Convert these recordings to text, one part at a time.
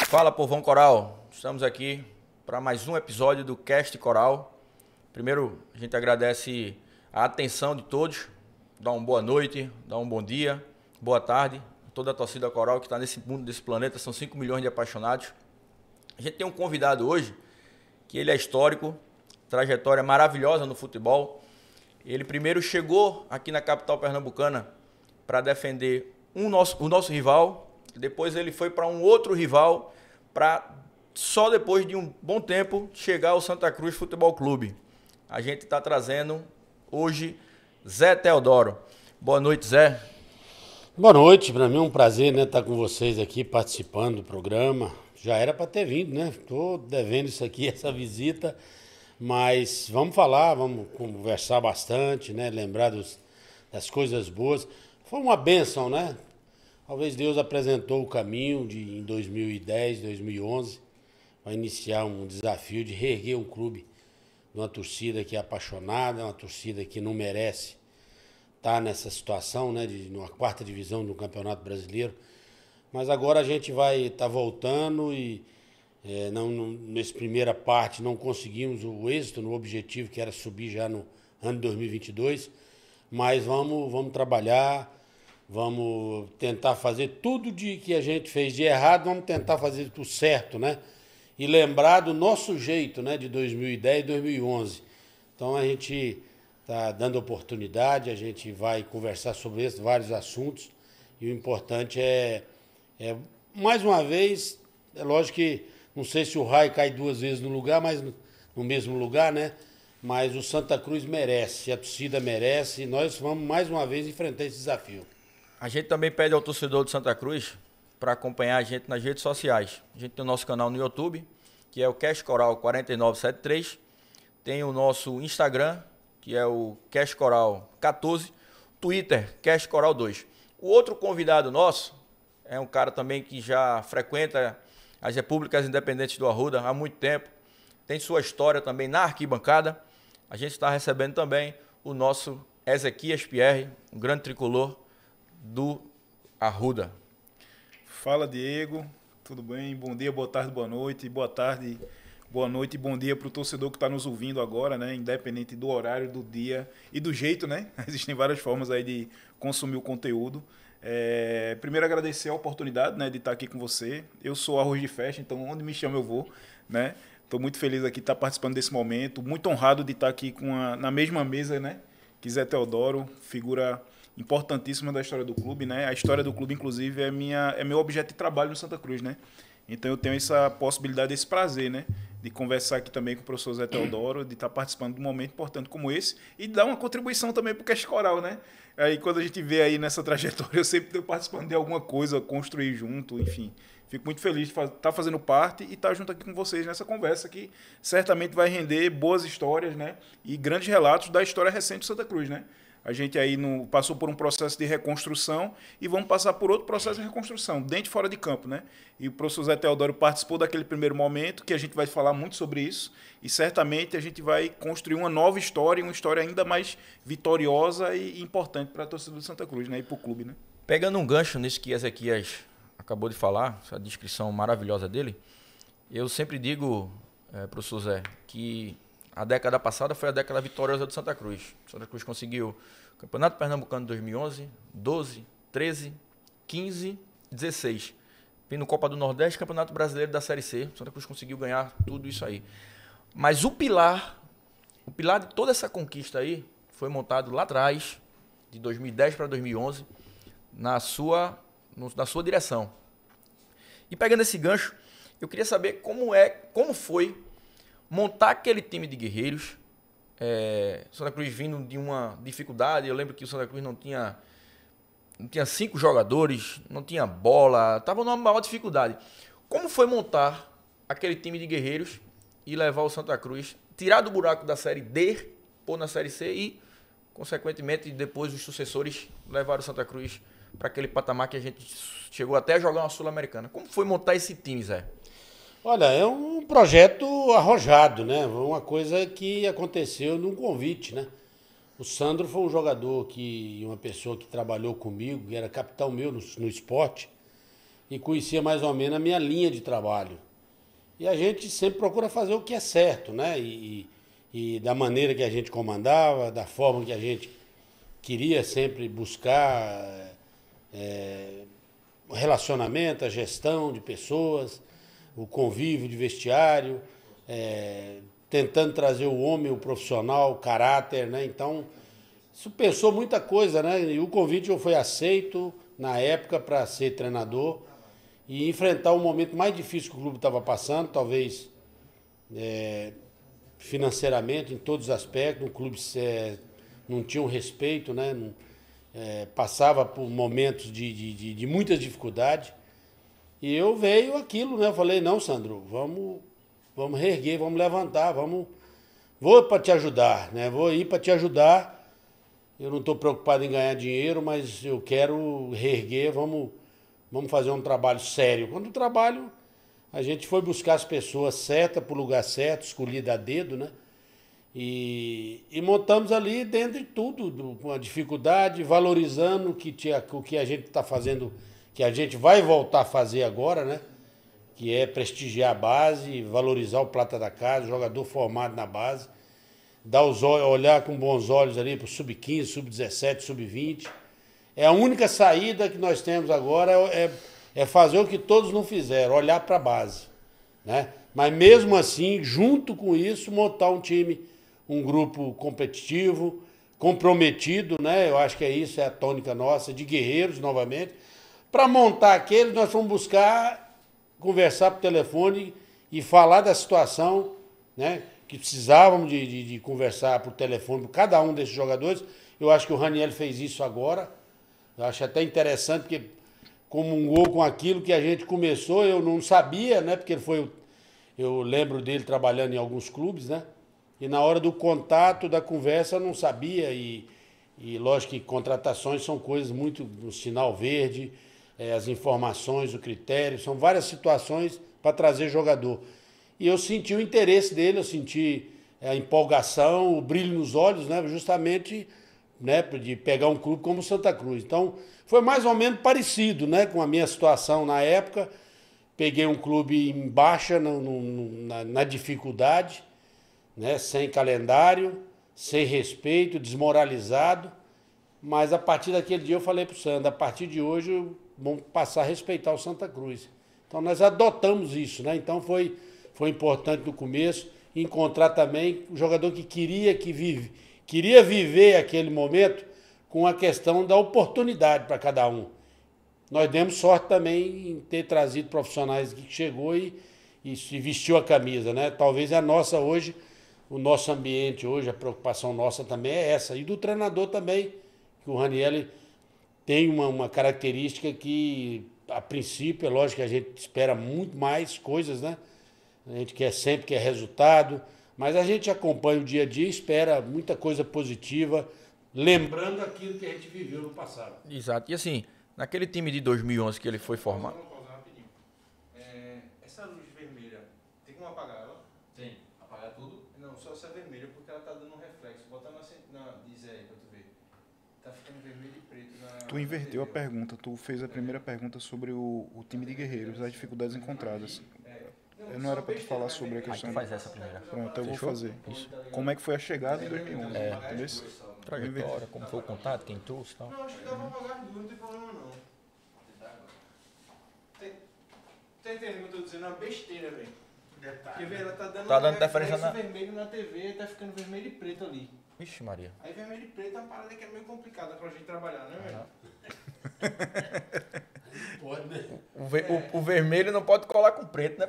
Fala, povão coral, estamos aqui para mais um episódio do Cast Coral. Primeiro, a gente agradece a atenção de todos, dá uma boa noite, dá um bom dia, boa tarde, toda a torcida coral que está nesse mundo, desse planeta, são 5 milhões de apaixonados. A gente tem um convidado hoje, que ele é histórico, trajetória maravilhosa no futebol. Ele primeiro chegou aqui na capital pernambucana para defender o nosso rival, depois ele foi para um outro rival, para só depois de um bom tempo chegar ao Santa Cruz Futebol Clube. A gente está trazendo hoje Zé Teodoro. Boa noite, Zé. Boa noite, para mim é um prazer, né, estar com vocês aqui participando do programa. Já era para ter vindo, né? Estou devendo isso aqui, essa visita, mas vamos falar, vamos conversar bastante, né? Lembrar das coisas boas. Foi uma bênção, né? Talvez Deus apresentou o caminho em 2010, 2011, para iniciar um desafio de reerguer um clube de uma torcida que é apaixonada, uma torcida que não merece estar nessa situação, né, numa quarta divisão do Campeonato Brasileiro. Mas agora a gente vai estar voltando e nessa primeira parte não conseguimos o êxito no objetivo que era subir já no ano de 2022, mas vamos trabalhar. Vamos tentar fazer tudo que a gente fez de errado, vamos tentar fazer tudo certo, né? E lembrar do nosso jeito, né, de 2010 e 2011. Então a gente está dando oportunidade, a gente vai conversar sobre vários assuntos. E o importante mais uma vez, é lógico que não sei se o raio cai duas vezes no lugar, mas no mesmo lugar, né? Mas o Santa Cruz merece, a torcida merece, e nós vamos mais uma vez enfrentar esse desafio. A gente também pede ao torcedor de Santa Cruz para acompanhar a gente nas redes sociais. A gente tem o nosso canal no YouTube, que é o Cast Coral 4973. Tem o nosso Instagram, que é o Cast Coral 14. Twitter, Cast Coral 2. O outro convidado nosso é um cara também que já frequenta as repúblicas independentes do Arruda há muito tempo. Tem sua história também na arquibancada. A gente está recebendo também o nosso Ezequias Pierre, um grande tricolor do Arruda. Fala, Diego, tudo bem? Bom dia, boa tarde, boa noite, boa tarde, boa noite e bom dia para o torcedor que está nos ouvindo agora, né? Independente do horário, do dia e do jeito, né? Existem várias formas aí de consumir o conteúdo. Primeiro agradecer a oportunidade, né, de estar aqui com você. Eu sou Arroz de Festa, então onde me chama eu vou, né? Estou muito feliz aqui de estar participando desse momento, muito honrado de estar aqui na mesma mesa, né? Que Zé Teodoro, figura importantíssima da história do clube, né? A história do clube, inclusive, é meu objeto de trabalho no Santa Cruz, né? Então eu tenho essa possibilidade, esse prazer, né? De conversar aqui também com o professor Zé Teodoro, de estar participando de um momento importante como esse e dar uma contribuição também para o Cast Coral, né? Aí quando a gente vê aí nessa trajetória, eu sempre estou participando de alguma coisa, construir junto, enfim. Fico muito feliz de estar fazendo parte e estar junto aqui com vocês nessa conversa que certamente vai render boas histórias, né? E grandes relatos da história recente do Santa Cruz, né? A gente aí passou por um processo de reconstrução e vamos passar por outro processo de reconstrução, dentro e fora de campo, né? E o professor Zé Teodoro participou daquele primeiro momento, que a gente vai falar muito sobre isso, e certamente a gente vai construir uma nova história, uma história ainda mais vitoriosa e importante para a torcida do Santa Cruz, né? E para o clube, né? Pegando um gancho nisso que Ezequias acabou de falar, essa descrição maravilhosa dele, eu sempre digo, professor Zé, que a década passada foi a década vitoriosa do Santa Cruz. O Santa Cruz conseguiu o Campeonato Pernambucano de 2011, 12, 13, 15, 16. Vindo Copa do Nordeste, Campeonato Brasileiro da Série C. O Santa Cruz conseguiu ganhar tudo isso aí. Mas o pilar de toda essa conquista aí foi montado lá atrás, de 2010 para 2011, na sua direção. E pegando esse gancho, eu queria saber como foi montar aquele time de guerreiros. Santa Cruz vindo de uma dificuldade. Eu lembro que o Santa Cruz não tinha 5 jogadores, não tinha bola, estava numa maior dificuldade. Como foi montar aquele time de guerreiros e levar o Santa Cruz, tirar do buraco da Série D, pôr na Série C e, consequentemente, depois os sucessores levaram o Santa Cruz para aquele patamar que a gente chegou até a jogar uma Sul-Americana? Como foi montar esse time, Zé? Olha, é um projeto arrojado, né? Uma coisa que aconteceu num convite, né? O Sandro foi um jogador uma pessoa que trabalhou comigo, que era capitão meu no esporte, e conhecia mais ou menos a minha linha de trabalho. E a gente sempre procura fazer o que é certo, né? E da maneira que a gente comandava, da forma que a gente queria sempre buscar o relacionamento, a gestão de pessoas, o convívio de vestiário, tentando trazer o homem, o profissional, o caráter, né? Então, isso pensou muita coisa, né? E o convite foi aceito na época para ser treinador e enfrentar o momento mais difícil que o clube estava passando, talvez financeiramente, em todos os aspectos. O clube não tinha um respeito, né? Passava por momentos de muita dificuldade. E eu veio aquilo, né? Eu falei, não, Sandro, vamos reerguer, vamos levantar, vou para te ajudar, né? Vou ir para te ajudar. Eu não estou preocupado em ganhar dinheiro, mas eu quero reerguer, vamos fazer um trabalho sério. Quando o trabalho, a gente foi buscar as pessoas certas para o lugar certo, escolhida a dedo, né? E montamos ali dentro de tudo, com a dificuldade, valorizando o que a gente está fazendo, que a gente vai voltar a fazer agora, né? Que é prestigiar a base, valorizar o prata da casa, o jogador formado na base, olhar com bons olhos ali para o sub-15, sub-17, sub-20. A única saída que nós temos agora é fazer o que todos não fizeram, olhar para a base, né? Mas mesmo assim, junto com isso, montar um time, um grupo competitivo, comprometido, né? Eu acho que isso é a tônica nossa, de guerreiros novamente. Para montar aquele, nós fomos buscar conversar por telefone e falar da situação, né? Que precisávamos de conversar por telefone com cada um desses jogadores. Eu acho que o Raniel fez isso agora. Eu acho até interessante, porque comungou com aquilo que a gente começou, eu não sabia, né? Porque eu lembro dele trabalhando em alguns clubes, né? E na hora do contato, da conversa, eu não sabia. E lógico que contratações são coisas muito no sinal verde, as informações, o critério, são várias situações para trazer jogador. E eu senti o interesse dele, eu senti a empolgação, o brilho nos olhos, né? Justamente, né, de pegar um clube como o Santa Cruz. Então, foi mais ou menos parecido, né, com a minha situação na época. Peguei um clube em baixa, na dificuldade, né, sem calendário, sem respeito, desmoralizado. Mas a partir daquele dia eu falei para o Sandro, a partir de hoje vamos passar a respeitar o Santa Cruz. Então nós adotamos isso, né? Então foi importante no começo encontrar também um jogador que queria viver aquele momento com a questão da oportunidade para cada um. Nós demos sorte também em ter trazido profissionais que chegou e se vestiu a camisa, né? Talvez a nossa hoje, o nosso ambiente hoje, a preocupação nossa também é essa. E do treinador também, que o Raniel tem uma característica que, a princípio, é lógico que a gente espera muito mais coisas, né? A gente sempre quer resultado, mas a gente acompanha o dia a dia e espera muita coisa positiva, lembrando aquilo que a gente viveu no passado. Exato. E assim, naquele time de 2011 que ele foi formado... Vamos pausar rapidinho. Essa luz vermelha, tem como apagar ela? Tem. Apagar tudo? Não, só essa vermelha, porque ela tá dando um reflexo. Bota diz aí pra tu ver. Tá ficando vermelho e preto. Tu inverteu a pergunta, tu fez a primeira pergunta sobre o time de guerreiros, as dificuldades encontradas. Eu não era para tu falar sobre a questão. Faz essa primeira. Pronto, eu vou Fechou? fazer. Isso. Como é que foi a chegada em 2011? Entendeu? Trajetória, como foi o contato, quem trouxe e tal. Não, acho que dá pra apagar as duas, não tem problema não. Tá entendendo o que eu tô dizendo? É uma besteira, velho. Porque, velho, ela tá dando diferença na... vermelho na TV, tá ficando vermelho e preto ali. Vixe Maria. Aí vermelho e preto é uma parada que é meio complicada pra gente trabalhar, né, velho? Pode, né? O vermelho não pode colar com preto, né?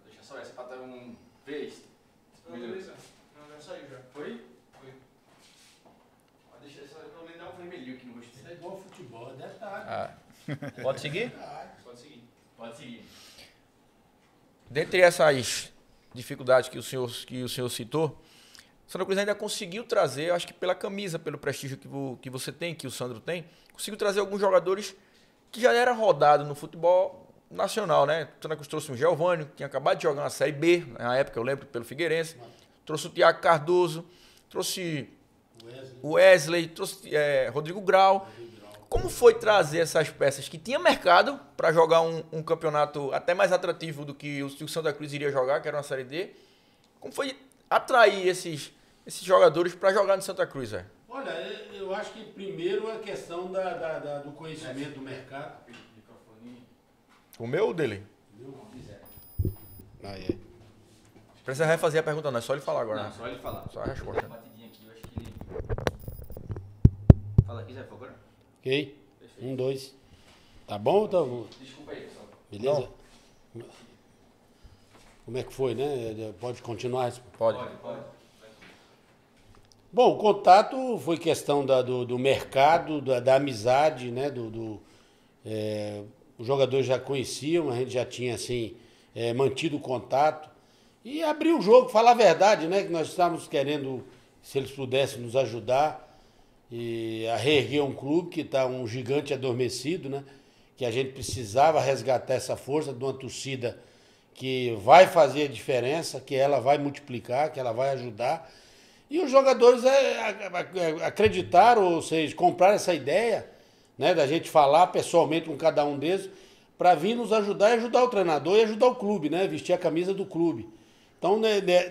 Deixa só essa pra ter um... Vê isso. Não, beleza. Não, já saiu já. Foi? Foi. Deixa só pelo menos dar um vermelhinho aqui no rosto. Isso é igual futebol, é detalhe. Ah. Pode seguir? Pode seguir. Pode seguir. Dentre essas dificuldades que o senhor citou, o Santa Cruz ainda conseguiu trazer, acho que pela camisa, pelo prestígio que você tem, que o Sandro tem, conseguiu trazer alguns jogadores que já eram rodados no futebol nacional, né? O Santa Cruz trouxe um Giovânio, que tinha acabado de jogar uma Série B, na época, eu lembro, pelo Figueirense. Trouxe o Thiago Cardoso, trouxe Wesley, trouxe Rodrigo Grau. Como foi trazer essas peças que tinha mercado para jogar um campeonato até mais atrativo do que o Santa Cruz iria jogar, que era uma Série D? Como foi atrair esses jogadores para jogar no Santa Cruz? Olha, eu acho que primeiro a questão do conhecimento do mercado. O meu ou dele? Ah, é. Precisa refazer a pergunta, não. É só ele falar agora. Não, Né? só ele falar. Só a resposta. Uma batidinha aqui, eu acho que ele... Fala aqui, Zé, por favor. Ok? 1, 2. Tá bom ou tá bom? Desculpa aí, pessoal. Beleza? Como é que foi, né? Pode continuar? Pode. Bom, o contato foi questão do mercado, da amizade, né? Os jogadores já conheciam, a gente já tinha, assim, mantido o contato. E abrir o jogo, falar a verdade, né? Que nós estávamos querendo, se eles pudessem nos ajudar, a reerguer um clube que está um gigante adormecido, né? Que a gente precisava resgatar essa força de uma torcida que vai fazer a diferença, que ela vai multiplicar, que ela vai ajudar. E os jogadores acreditaram, ou seja, compraram essa ideia, né, da gente falar pessoalmente com cada um deles, para vir nos ajudar e ajudar o treinador e ajudar o clube, né, vestir a camisa do clube. Então,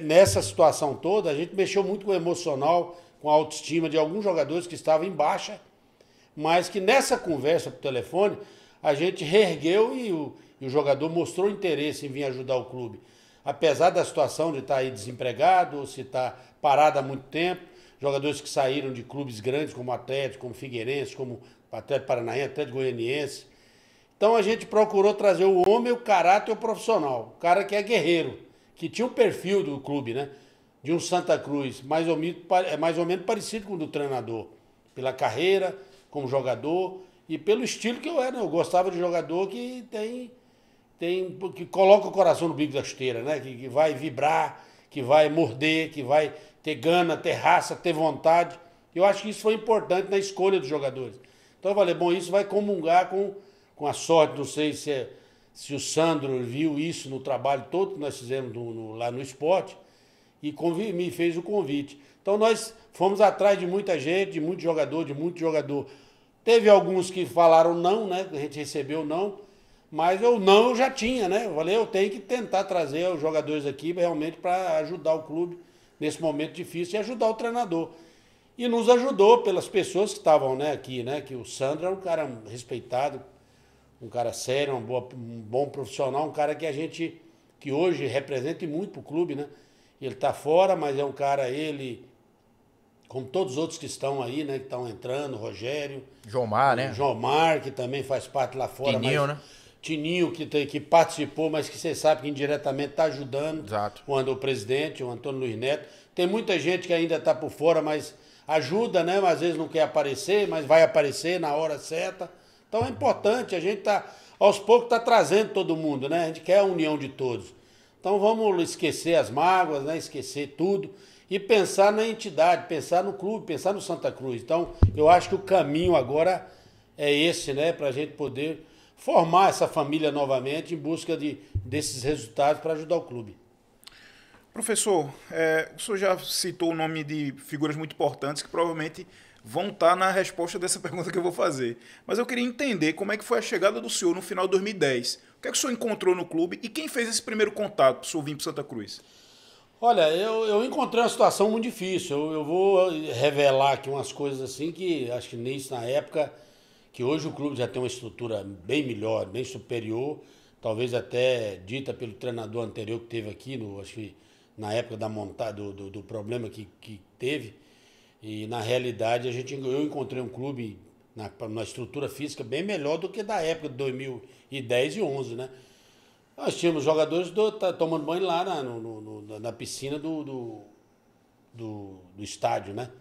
nessa situação toda, a gente mexeu muito com o emocional, com a autoestima de alguns jogadores que estavam em baixa, mas que nessa conversa por telefone, a gente reergueu e o jogador mostrou interesse em vir ajudar o clube. Apesar da situação de estar aí desempregado, ou se está parado há muito tempo, jogadores que saíram de clubes grandes como Atlético, como Figueirense, como Atlético Paranaense, Atlético Goianiense. Então a gente procurou trazer o homem, o caráter e o profissional. O cara que é guerreiro, que tinha um perfil do clube, né? De um Santa Cruz, mais ou menos parecido com o do treinador. Pela carreira, como jogador e pelo estilo que eu era. Eu gostava de jogador que que coloca o coração no bico da chuteira, né? Que vai vibrar, que vai morder, que vai ter gana, ter raça, ter vontade. Eu acho que isso foi importante na escolha dos jogadores. Então eu falei, bom, isso vai comungar com a sorte, não sei se o Sandro viu isso no trabalho todo que nós fizemos lá no esporte e me fez o convite. Então nós fomos atrás de muita gente, de muito jogador. Teve alguns que falaram não, né? A gente recebeu não. Mas eu já tinha, né? Eu falei, eu tenho que tentar trazer os jogadores aqui realmente para ajudar o clube nesse momento difícil e ajudar o treinador. E nos ajudou pelas pessoas que estavam, né, aqui, né? Que o Sandro é um cara respeitado, um cara sério, um bom profissional, um cara que hoje representa muito para o clube, né? Ele está fora, mas é um cara, como todos os outros que estão aí, né? Que estão entrando, Rogério. Jomar, né? Jomar, que também faz parte lá fora. Tininho, né? Tininho, que participou, mas que você sabe que indiretamente está ajudando. Exato. O presidente, o Antônio Luiz Neto. Tem muita gente que ainda está por fora, mas ajuda, né? Mas às vezes não quer aparecer, mas vai aparecer na hora certa. Então é importante, a gente aos poucos está trazendo todo mundo, né? A gente quer a união de todos. Então vamos esquecer as mágoas, né? Esquecer tudo e pensar na entidade, pensar no clube, pensar no Santa Cruz. Então eu acho que o caminho agora é esse, né? Para a gente poder formar essa família novamente em busca desses resultados para ajudar o clube. Professor, o senhor já citou o nome de figuras muito importantes que provavelmente vão estar na resposta dessa pergunta que eu vou fazer. Mas eu queria entender como é que foi a chegada do senhor no final de 2010. O que é que o senhor encontrou no clube e quem fez esse primeiro contato para o senhor vir para Santa Cruz? Olha, eu encontrei uma situação muito difícil. Eu vou revelar aqui umas coisas assim que acho que nisso na época, que hoje o clube já tem uma estrutura bem melhor, bem superior, talvez até dita pelo treinador anterior que teve aqui, acho que na época da montada do problema que teve. E na realidade eu encontrei um clube na estrutura física bem melhor do que da época de 2010 e 2011, né? Nós tínhamos jogadores tomando banho lá na piscina do estádio, né?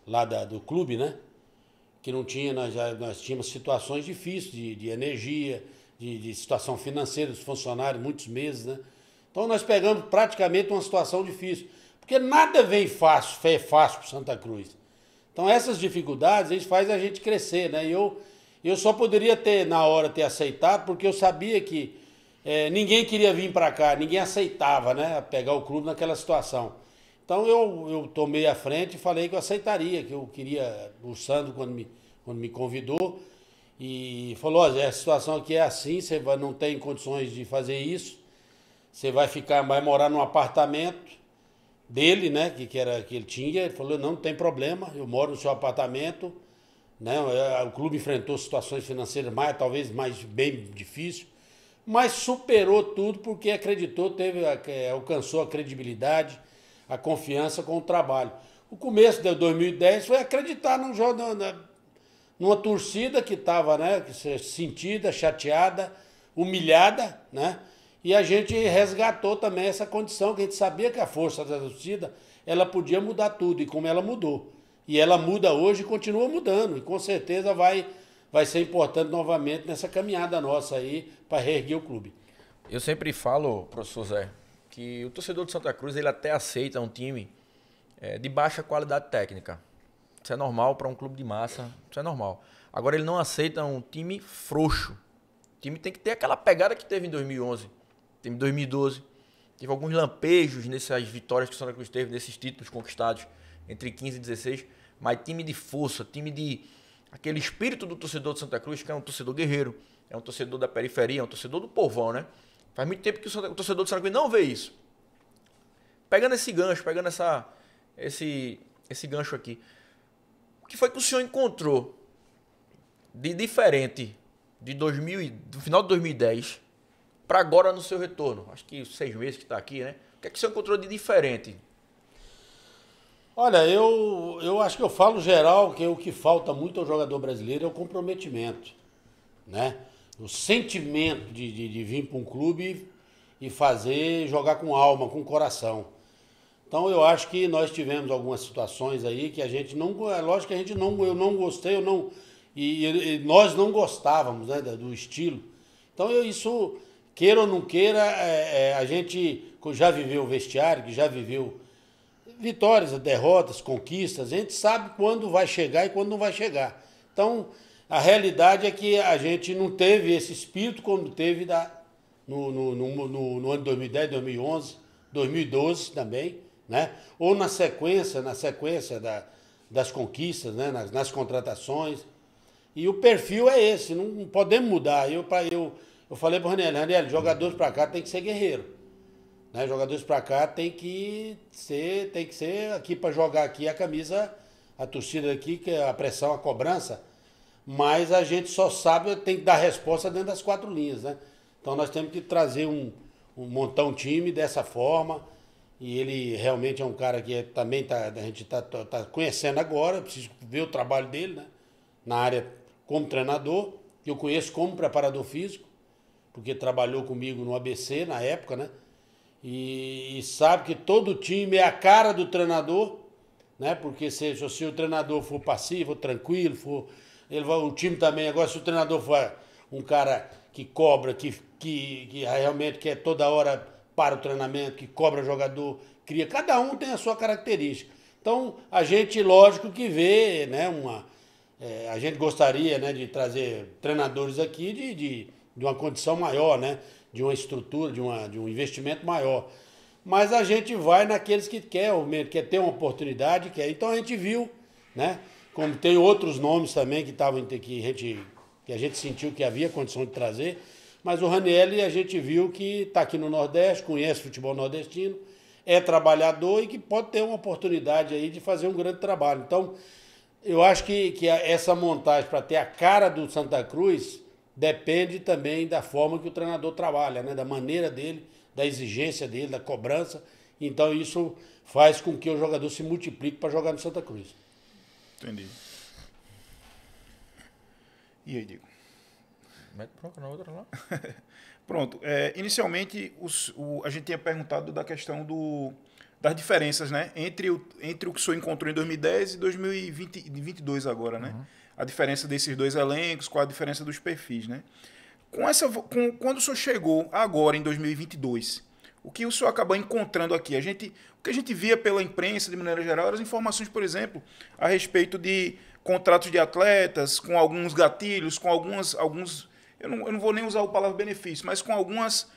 Lá do clube, né? Que não tinha, nós tínhamos situações difíceis de energia, de situação financeira dos funcionários, muitos meses, né? Então nós pegamos praticamente uma situação difícil, porque nada vem fácil para Santa Cruz. Então essas dificuldades, eles fazem a gente crescer, né? Eu só poderia na hora ter aceitado, porque eu sabia que ninguém queria vir para cá, ninguém aceitava, né? Pegar o clube naquela situação. Então eu tomei a frente e falei que eu aceitaria, que eu queria, o Sandro, quando me convidou, e falou, ó, a situação aqui é assim, você não tem condições de fazer isso, você vai morar num apartamento dele, né, que ele tinha. Ele falou, não tem problema, eu moro no seu apartamento, né, o clube enfrentou situações financeiras talvez mais bem difíceis, mas superou tudo porque acreditou, alcançou a credibilidade, a confiança com o trabalho. O começo de 2010 foi acreditar numa torcida que estava, né, sentida, chateada, humilhada, né? E a gente resgatou também essa condição, que a gente sabia que a força da torcida, ela podia mudar tudo, e como ela mudou. E ela muda hoje e continua mudando, e com certeza vai ser importante novamente nessa caminhada nossa aí para reerguer o clube. Eu sempre falo, professor Zé, que o torcedor de Santa Cruz ele até aceita um time de baixa qualidade técnica. Isso é normal para um clube de massa, isso é normal. Agora ele não aceita um time frouxo. O time tem que ter aquela pegada que teve em 2011, teve em 2012. Teve alguns lampejos nessas vitórias que o Santa Cruz teve, nesses títulos conquistados entre 15 e 16. Mas time de força, time de... aquele espírito do torcedor de Santa Cruz, que é um torcedor guerreiro, é um torcedor da periferia, é um torcedor do povão, né? Faz muito tempo que o torcedor de Santa Cruz não vê isso. Pegando esse gancho, pegando esse gancho aqui. O que foi que o senhor encontrou de diferente do final de 2010 para agora no seu retorno? Acho que 6 meses que está aqui, né? O que é que o senhor encontrou de diferente? Olha, eu acho que eu falo geral que o que falta muito ao jogador brasileiro é o comprometimento, né? O sentimento de vir para um clube e jogar com alma, com coração. Então eu acho que nós tivemos algumas situações aí que a gente não, é lógico que a gente não, eu não gostei, e nós não gostávamos, né, do estilo. Então isso, queira ou não queira, a gente já viveu o vestiário, que já viveu vitórias, derrotas, conquistas, a gente sabe quando vai chegar e quando não vai chegar. Então, a realidade é que a gente não teve esse espírito como teve no ano de 2010, 2011, 2012 também, né? Ou na sequência das conquistas, né? nas contratações. E o perfil é esse, não podemos mudar. Eu falei para o Raniel, jogadores para cá tem que ser guerreiro. Né, jogadores para cá tem que ser aqui para jogar aqui a camisa, a torcida aqui, que é a pressão, a cobrança, mas a gente só sabe, tem que dar resposta dentro das 4 linhas, né? Então nós temos que trazer montar um time dessa forma, e ele realmente é um cara que também a gente tá conhecendo agora, preciso ver o trabalho dele, né? Na área como treinador, que eu conheço como preparador físico, porque trabalhou comigo no ABC na época, né? E sabe que todo time é a cara do treinador, né? Porque se o treinador for passivo, tranquilo, o time também. Agora, se o treinador for um cara que cobra, que realmente quer toda hora para o treinamento, que cobra jogador, cria. Cada um tem a sua característica. Então, a gente, lógico que vê, né? A gente gostaria, né, de trazer treinadores aqui de uma condição maior, né? De uma estrutura, de um investimento maior. Mas a gente vai naqueles que quer ter uma oportunidade, Então a gente viu, né? Como tem outros nomes também que a gente sentiu que havia condição de trazer, mas o Raniel a gente viu que está aqui no Nordeste, conhece futebol nordestino, é trabalhador e que pode ter uma oportunidade aí de fazer um grande trabalho. Então, eu acho que essa montagem para ter a cara do Santa Cruz depende também da forma que o treinador trabalha, né? Da maneira dele, da exigência dele, da cobrança. Então isso faz com que o jogador se multiplique para jogar no Santa Cruz. Entendi. E aí, Diego? Mete bronca na outra lá. Pronto. Inicialmente, a gente tinha perguntado da questão das diferenças, né? Entre o que o senhor encontrou em 2010 e 2022 agora, né? Uhum. A diferença desses 2 elencos, qual a diferença dos perfis, né? Quando o senhor chegou agora, em 2022, o que o senhor acabou encontrando aqui? O que a gente via pela imprensa, de maneira geral, eram as informações, por exemplo, a respeito de contratos de atletas, com alguns gatilhos, com alguns eu não vou nem usar a palavra benefício, mas com algumas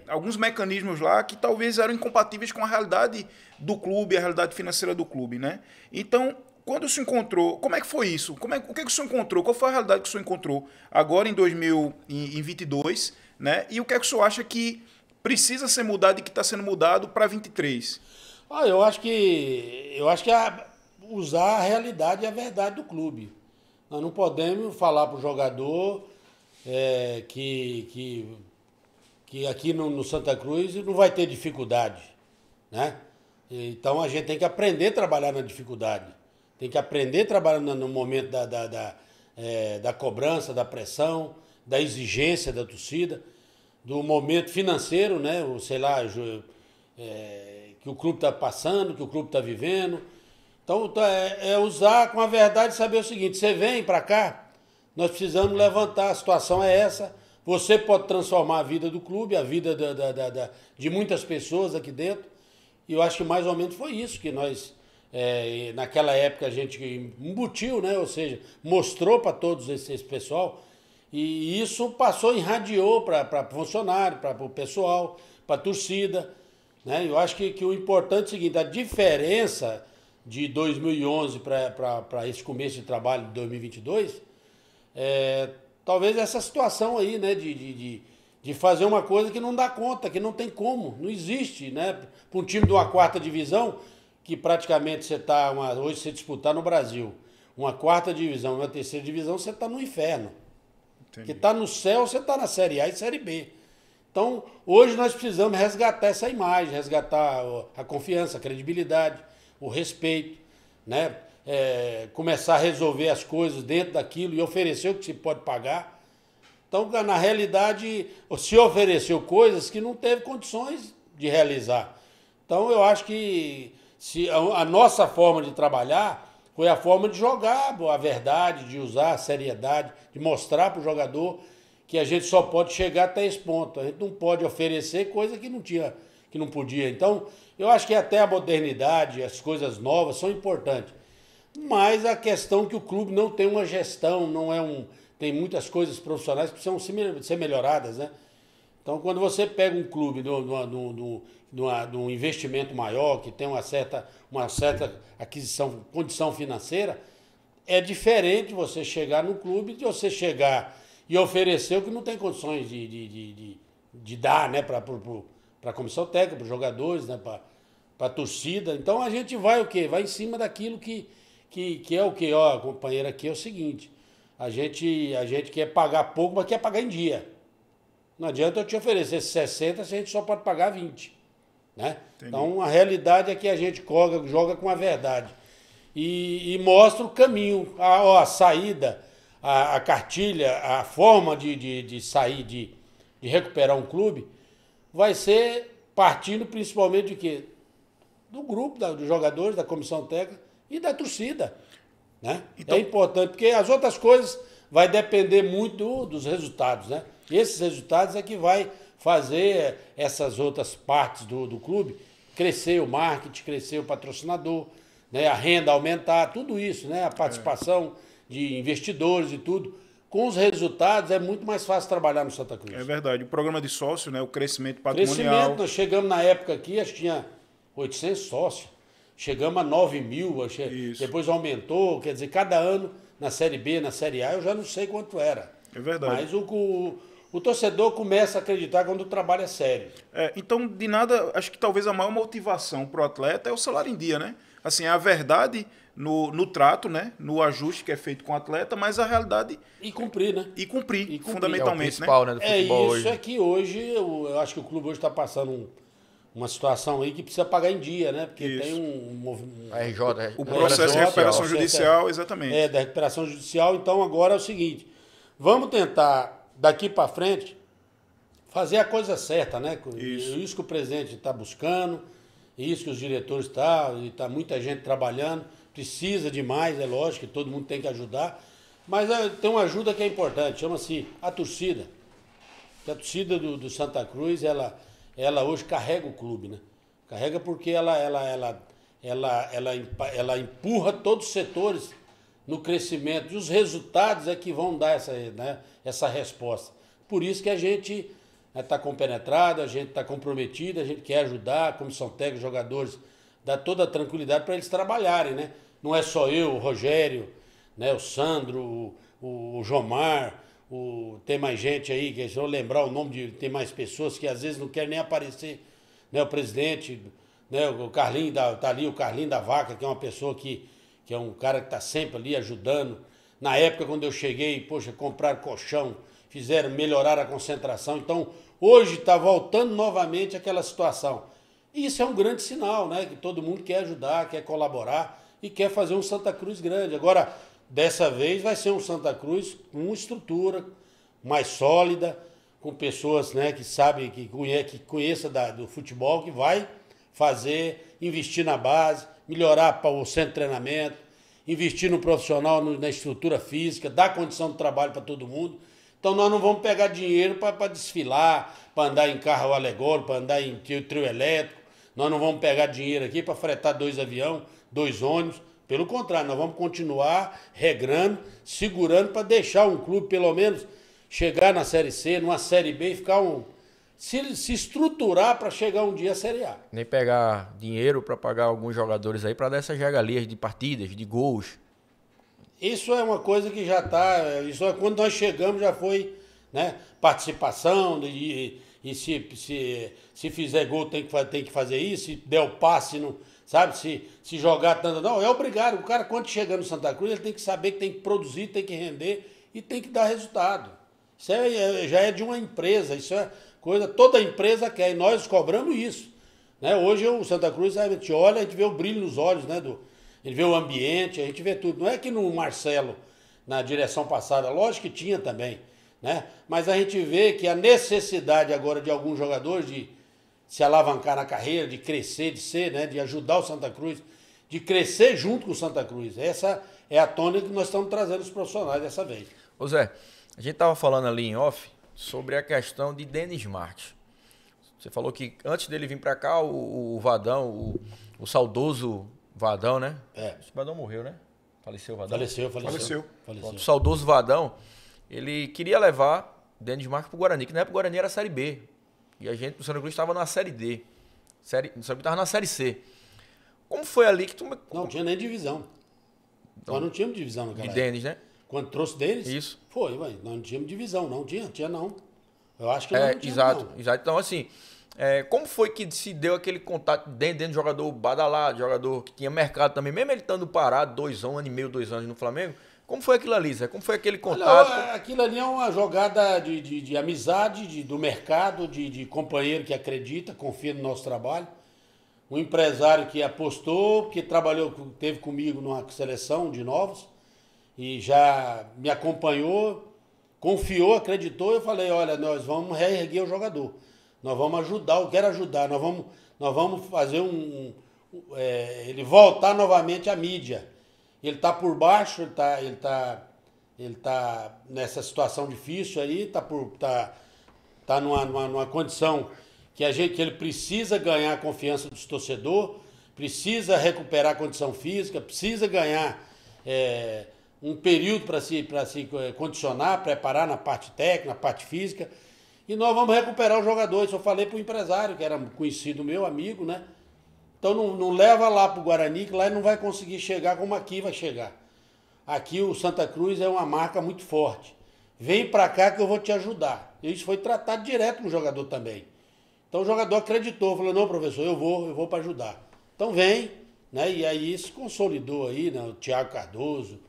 alguns mecanismos lá que talvez eram incompatíveis com a realidade do clube, a realidade financeira do clube, né? Então, quando se encontrou, como é que foi isso? O que o senhor encontrou? Qual foi a realidade que o senhor encontrou agora em 2022, né? E o que é que o senhor acha que precisa ser mudado e que está sendo mudado para 23? Eu acho que usar a realidade e a verdade do clube. Nós não podemos falar para o jogador que aqui no Santa Cruz não vai ter dificuldade, né? Então a gente tem que aprender a trabalhar na dificuldade. Tem que aprender a trabalhar no momento da cobrança, da pressão, da exigência da torcida, do momento financeiro, né? Sei lá, que o clube está passando, que o clube está vivendo. Então usar com a verdade e saber o seguinte: você vem para cá, nós precisamos levantar, a situação é essa. Você pode transformar a vida do clube, a vida de muitas pessoas aqui dentro. E eu acho que mais ou menos foi isso que nós, naquela época, a gente embutiu, né? Ou seja, mostrou para todos esse pessoal. E isso passou, irradiou para funcionário, para o pessoal, para a torcida, né? Eu acho que o importante é o seguinte: a diferença de 2011 para esse começo de trabalho de 2022 talvez essa situação aí, né, de fazer uma coisa que não dá conta, que não tem como, não existe, né? Para um time de uma quarta divisão, que praticamente hoje você disputar no Brasil uma quarta divisão, uma terceira divisão, você está no inferno. Entendi. Que está no céu, você está na Série A e Série B. Então, hoje nós precisamos resgatar essa imagem, resgatar a confiança, a credibilidade, o respeito, né? Começar a resolver as coisas dentro daquilo e oferecer o que se pode pagar. Então, na realidade, se ofereceu coisas que não teve condições de realizar. Então, eu acho que a nossa forma de trabalhar foi a forma de jogar a verdade, de usar a seriedade, de mostrar para o jogador que a gente só pode chegar até esse ponto. A gente não pode oferecer coisa que não podia. Então, eu acho que até a modernidade, as coisas novas são importantes. Mas a questão é que o clube não tem uma gestão, tem muitas coisas profissionais que precisam ser melhoradas, né? Então, quando você pega um clube num investimento maior, que tem uma certa condição financeira, é diferente você chegar no clube de você chegar e oferecer o que não tem condições de dar, né, para a comissão técnica, para os jogadores, né, para a torcida. Então a gente vai o quê? Vai em cima daquilo que é o quê? Ó, companheiro, aqui é o seguinte: a gente quer pagar pouco, mas quer pagar em dia. Não adianta eu te oferecer 60 se a gente só pode pagar 20. Né? Então a realidade é que a gente joga com a verdade. E mostra o caminho, a saída, a cartilha, a forma de sair, de recuperar um clube, vai ser partindo principalmente de quê? Do grupo, dos jogadores, da comissão técnica e da torcida. Né? Então, é importante, porque as outras coisas vai depender muito dos resultados. Né? Esses resultados é que vai fazer essas outras partes do clube crescer, o marketing, crescer o patrocinador, né? A renda aumentar, tudo isso, né? A participação de investidores e tudo. Com os resultados é muito mais fácil trabalhar no Santa Cruz. É verdade. O programa de sócio, né? O crescimento patrimonial. Nós chegamos na época aqui, acho que tinha 800 sócios. Chegamos a 9.000, depois aumentou. Quer dizer, cada ano na Série B, na Série A, eu já não sei quanto era. É verdade. Mas o torcedor começa a acreditar quando o trabalho é sério. Então, de nada, acho que talvez a maior motivação para o atleta é o salário em dia, né? Assim, a verdade no trato, né? No ajuste que é feito com o atleta, mas a realidade... E cumprir, né? E cumprir. Fundamentalmente, é o principal, né? Do futebol isso hoje. É que hoje, eu acho que o clube hoje está passando uma situação aí que precisa pagar em dia, né? Porque isso. Tem um RJ, o processo de recuperação judicial, exatamente. Da recuperação judicial. Então, agora é o seguinte, vamos tentar, daqui para frente, fazer a coisa certa, né? Isso que o presidente está buscando, isso que os diretores estão, e está muita gente trabalhando, precisa de mais, é lógico que todo mundo tem que ajudar, mas tem uma ajuda que é importante, chama-se a torcida. A torcida do Santa Cruz, ela hoje carrega o clube, né? Carrega porque ela empurra todos os setores no crescimento, e os resultados é que vão dar essa resposta. Por isso que a gente está compenetrado, a gente está comprometido, a gente quer ajudar, a comissão técnica, os jogadores, dar toda a tranquilidade para eles trabalharem, né? Não é só eu, o Rogério, né? O Sandro, o Jomar, tem mais gente aí, que se eu lembrar o nome tem mais pessoas que às vezes não querem nem aparecer, né? O presidente, né? O Carlinho, tá ali o Carlinho da Vaca, que é uma pessoa que é um cara que está sempre ali ajudando. Na época, quando eu cheguei, poxa, compraram colchão, melhoraram a concentração. Então, hoje está voltando novamente aquela situação. E isso é um grande sinal, né? Que todo mundo quer ajudar, quer colaborar e quer fazer um Santa Cruz grande. Agora, dessa vez, vai ser um Santa Cruz com uma estrutura mais sólida, com pessoas, né, que sabem, que conheça do futebol, que vai fazer, investir na base, melhorar o centro de treinamento, investir no profissional, na estrutura física, dar condição de trabalho para todo mundo. Então nós não vamos pegar dinheiro para desfilar, para andar em carro alegórico, para andar em trio elétrico. Nós não vamos pegar dinheiro aqui para fretar 2 aviões, 2 ônibus. Pelo contrário, nós vamos continuar regrando, segurando para deixar um clube, pelo menos, chegar na Série C, numa Série B e ficar se estruturar para chegar um dia à Série A. Nem pegar dinheiro para pagar alguns jogadores aí para dar essas regalias de partidas, de gols. Isso é uma coisa que já está. Isso é quando nós chegamos já foi, né, participação, e se fizer gol tem que fazer isso, se der o passe, não, sabe? Se jogar tanto. Não, é obrigado. O cara, quando chega no Santa Cruz, ele tem que saber que tem que produzir, tem que render e tem que dar resultado. Isso já é de uma empresa, isso é coisa, toda empresa quer, e nós cobramos isso. Né? Hoje o Santa Cruz, a gente olha, a gente vê o brilho nos olhos, né? A gente vê o ambiente, a gente vê tudo. Não é que no Marcelo, na direção passada, lógico que tinha também, né? Mas a gente vê que a necessidade agora de alguns jogadores de se alavancar na carreira, de crescer, de ser, né? De ajudar o Santa Cruz, de crescer junto com o Santa Cruz. Essa é a tônica que nós estamos trazendo os profissionais dessa vez. Ô Zé, a gente estava falando ali em off sobre a questão de Denis Marques. Você falou que antes dele vir para cá, o Vadão, o saudoso Vadão, né? Esse Vadão morreu, né? Faleceu o Vadão? Faleceu. O saudoso Vadão, ele queria levar Denis Marques para o Guarani, que na época o Guarani era a Série B. E a gente, o Santa Cruz, estava na Série D. O Santa Cruz estava na Série C. Como foi ali que tu... Não tinha nem divisão. Então, nós não tínhamos divisão naquela época. De Denis, né? Quando trouxe Denis? Isso. Foi, mas nós não tínhamos divisão, não tinha não. Eu acho que não tinha, exato, não. exato. Então, assim, como foi que se deu aquele contato dentro do jogador badalado, jogador que tinha mercado também, mesmo ele estando parado 2 anos, 1 ano e meio, 2 anos no Flamengo? Como foi aquilo ali, Zé? Como foi aquele contato? Olha, aquilo ali é uma jogada de amizade, do mercado, de companheiro que acredita, confia no nosso trabalho. Um empresário que apostou, que teve comigo numa seleção de novos e já me acompanhou, confiou, acreditou. Eu falei, olha, nós vamos reerguer o jogador. Nós vamos ajudar, eu quero ajudar. Nós vamos fazer ele voltar novamente à mídia. Ele está por baixo, ele tá nessa situação difícil aí, tá numa condição que ele precisa ganhar a confiança dos torcedores, precisa recuperar a condição física, precisa ganhar um período para se condicionar, preparar na parte técnica, na parte física. E nós vamos recuperar os jogadores. Eu falei para o empresário, que era conhecido meu, amigo, né? Então não leva lá para o Guarani, que lá ele não vai conseguir chegar como aqui vai chegar. Aqui o Santa Cruz é uma marca muito forte. Vem para cá que eu vou te ajudar. E isso foi tratado direto com o jogador também. Então o jogador acreditou, falou, não, professor, eu vou para ajudar. Então vem, né? E aí se consolidou aí, né? O Thiago Cardoso,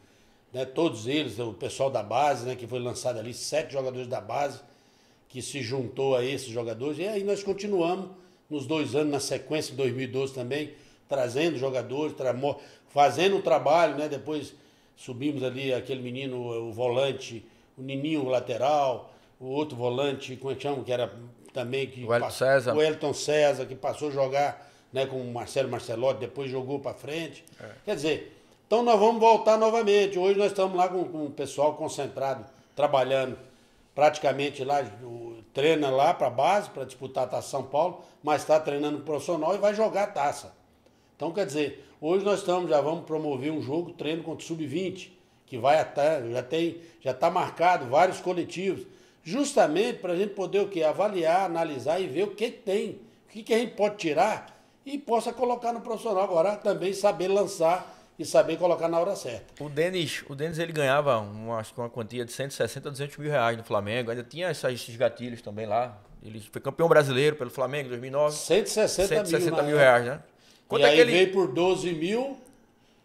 né? Todos eles, o pessoal da base, né? Que foi lançado ali, 7 jogadores da base, que se juntou a esses jogadores. E aí nós continuamos nos 2 anos, na sequência, em 2012 também, trazendo jogadores, fazendo o trabalho, né? Depois subimos ali aquele menino, o volante, o Nininho, o lateral, o outro volante, como é que chama, que era também... O Elton César, que passou a jogar, né, com o Marcelo Marcelotti, depois jogou para frente. Quer dizer, então nós vamos voltar novamente. Hoje nós estamos lá com o pessoal concentrado, trabalhando praticamente lá, treina lá para a base, para disputar a Taça São Paulo, mas está treinando profissional e vai jogar a taça. Então, quer dizer, hoje nós já vamos promover um jogo, treino contra o Sub-20, que vai até, já está marcado vários coletivos. justamente para a gente poder o quê? Avaliar, analisar e ver o que tem, o que a gente pode tirar e possa colocar no profissional. Agora também saber lançar e saber colocar na hora certa. O Denis ele ganhava acho que uma quantia de 160 a 200 mil reais no Flamengo. Ainda tinha esses gatilhos também lá. Ele foi campeão brasileiro pelo Flamengo em 2009. 160 mil reais, né? Quanto e aí veio por 12 mil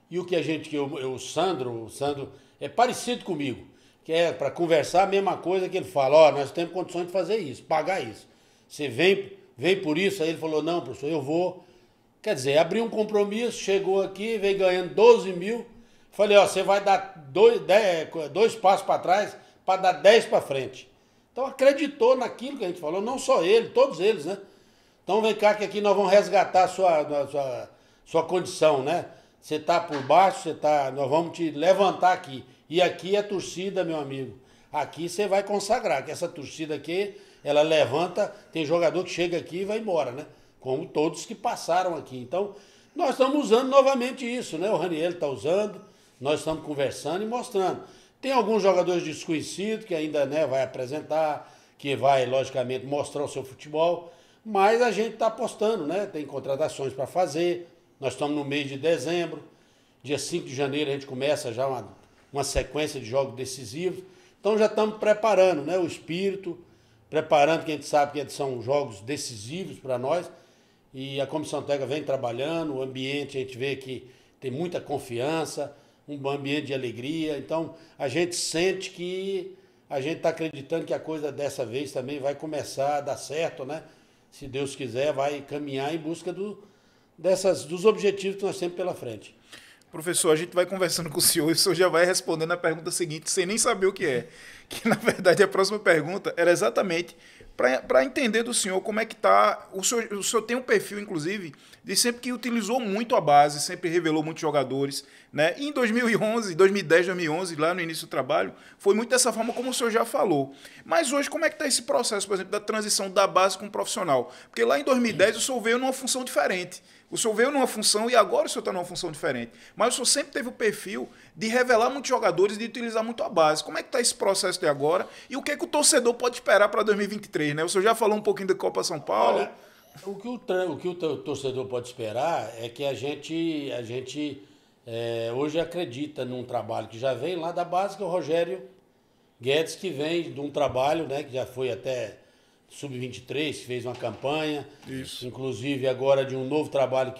e o que a gente, o Sandro é parecido comigo, que é para conversar a mesma coisa que ele fala, nós temos condições de fazer isso, pagar isso. Você vem por isso, aí ele falou, não, professor, eu vou. Quer dizer, abriu um compromisso, chegou aqui, veio ganhando 12 mil. Falei, você vai dar dois passos para trás para dar 10 para frente. Então acreditou naquilo que a gente falou, não só ele, todos eles, né? Então vem cá que aqui nós vamos resgatar a sua condição, né? Você está por baixo, nós vamos te levantar aqui. E aqui é torcida, meu amigo. Aqui você vai consagrar, que essa torcida aqui, ela levanta, tem jogador que chega aqui e vai embora, né? Como todos que passaram aqui. Então, nós estamos usando novamente isso, né? O Raniel está usando, nós estamos conversando e mostrando. Tem alguns jogadores desconhecidos que ainda, né, vai apresentar, que vai, logicamente, mostrar o seu futebol, mas a gente está apostando, né? Tem contratações para fazer, nós estamos no mês de dezembro, dia 5 de janeiro a gente começa já uma sequência de jogos decisivos, então já estamos preparando, né, o espírito, preparando, que a gente sabe que são jogos decisivos para nós, e a comissão técnica vem trabalhando, o ambiente a gente vê que tem muita confiança, um ambiente de alegria, então a gente sente que a gente está acreditando que a coisa dessa vez também vai começar a dar certo, né? Se Deus quiser, vai caminhar em busca dos objetivos que nós temos pela frente. Professor, a gente vai conversando com o senhor e o senhor já vai respondendo a pergunta seguinte, sem nem saber o que é. Que, na verdade, a próxima pergunta era exatamente para entender do senhor como é que está. O senhor tem um perfil, inclusive, de sempre que utilizou muito a base, sempre revelou muitos jogadores, né? E em 2011, 2010, 2011, lá no início do trabalho, foi muito dessa forma como o senhor já falou. Mas hoje, como é que está esse processo, por exemplo, da transição da base com o profissional? Porque lá em 2010 o senhor veio numa função diferente. O senhor veio numa função e agora o senhor está numa função diferente. Mas o senhor sempre teve o perfil de revelar muitos jogadores e de utilizar muito a base. Como é que está esse processo de agora? E o que é que o torcedor pode esperar para 2023? Né? O senhor já falou um pouquinho da Copa São Paulo. Olha, o que o torcedor pode esperar é que a gente hoje acredita num trabalho que já vem lá da base, que é o Rogério Guedes, que vem de um trabalho, né, que já foi até Sub-23, fez uma campanha. Isso. Inclusive agora de um novo trabalho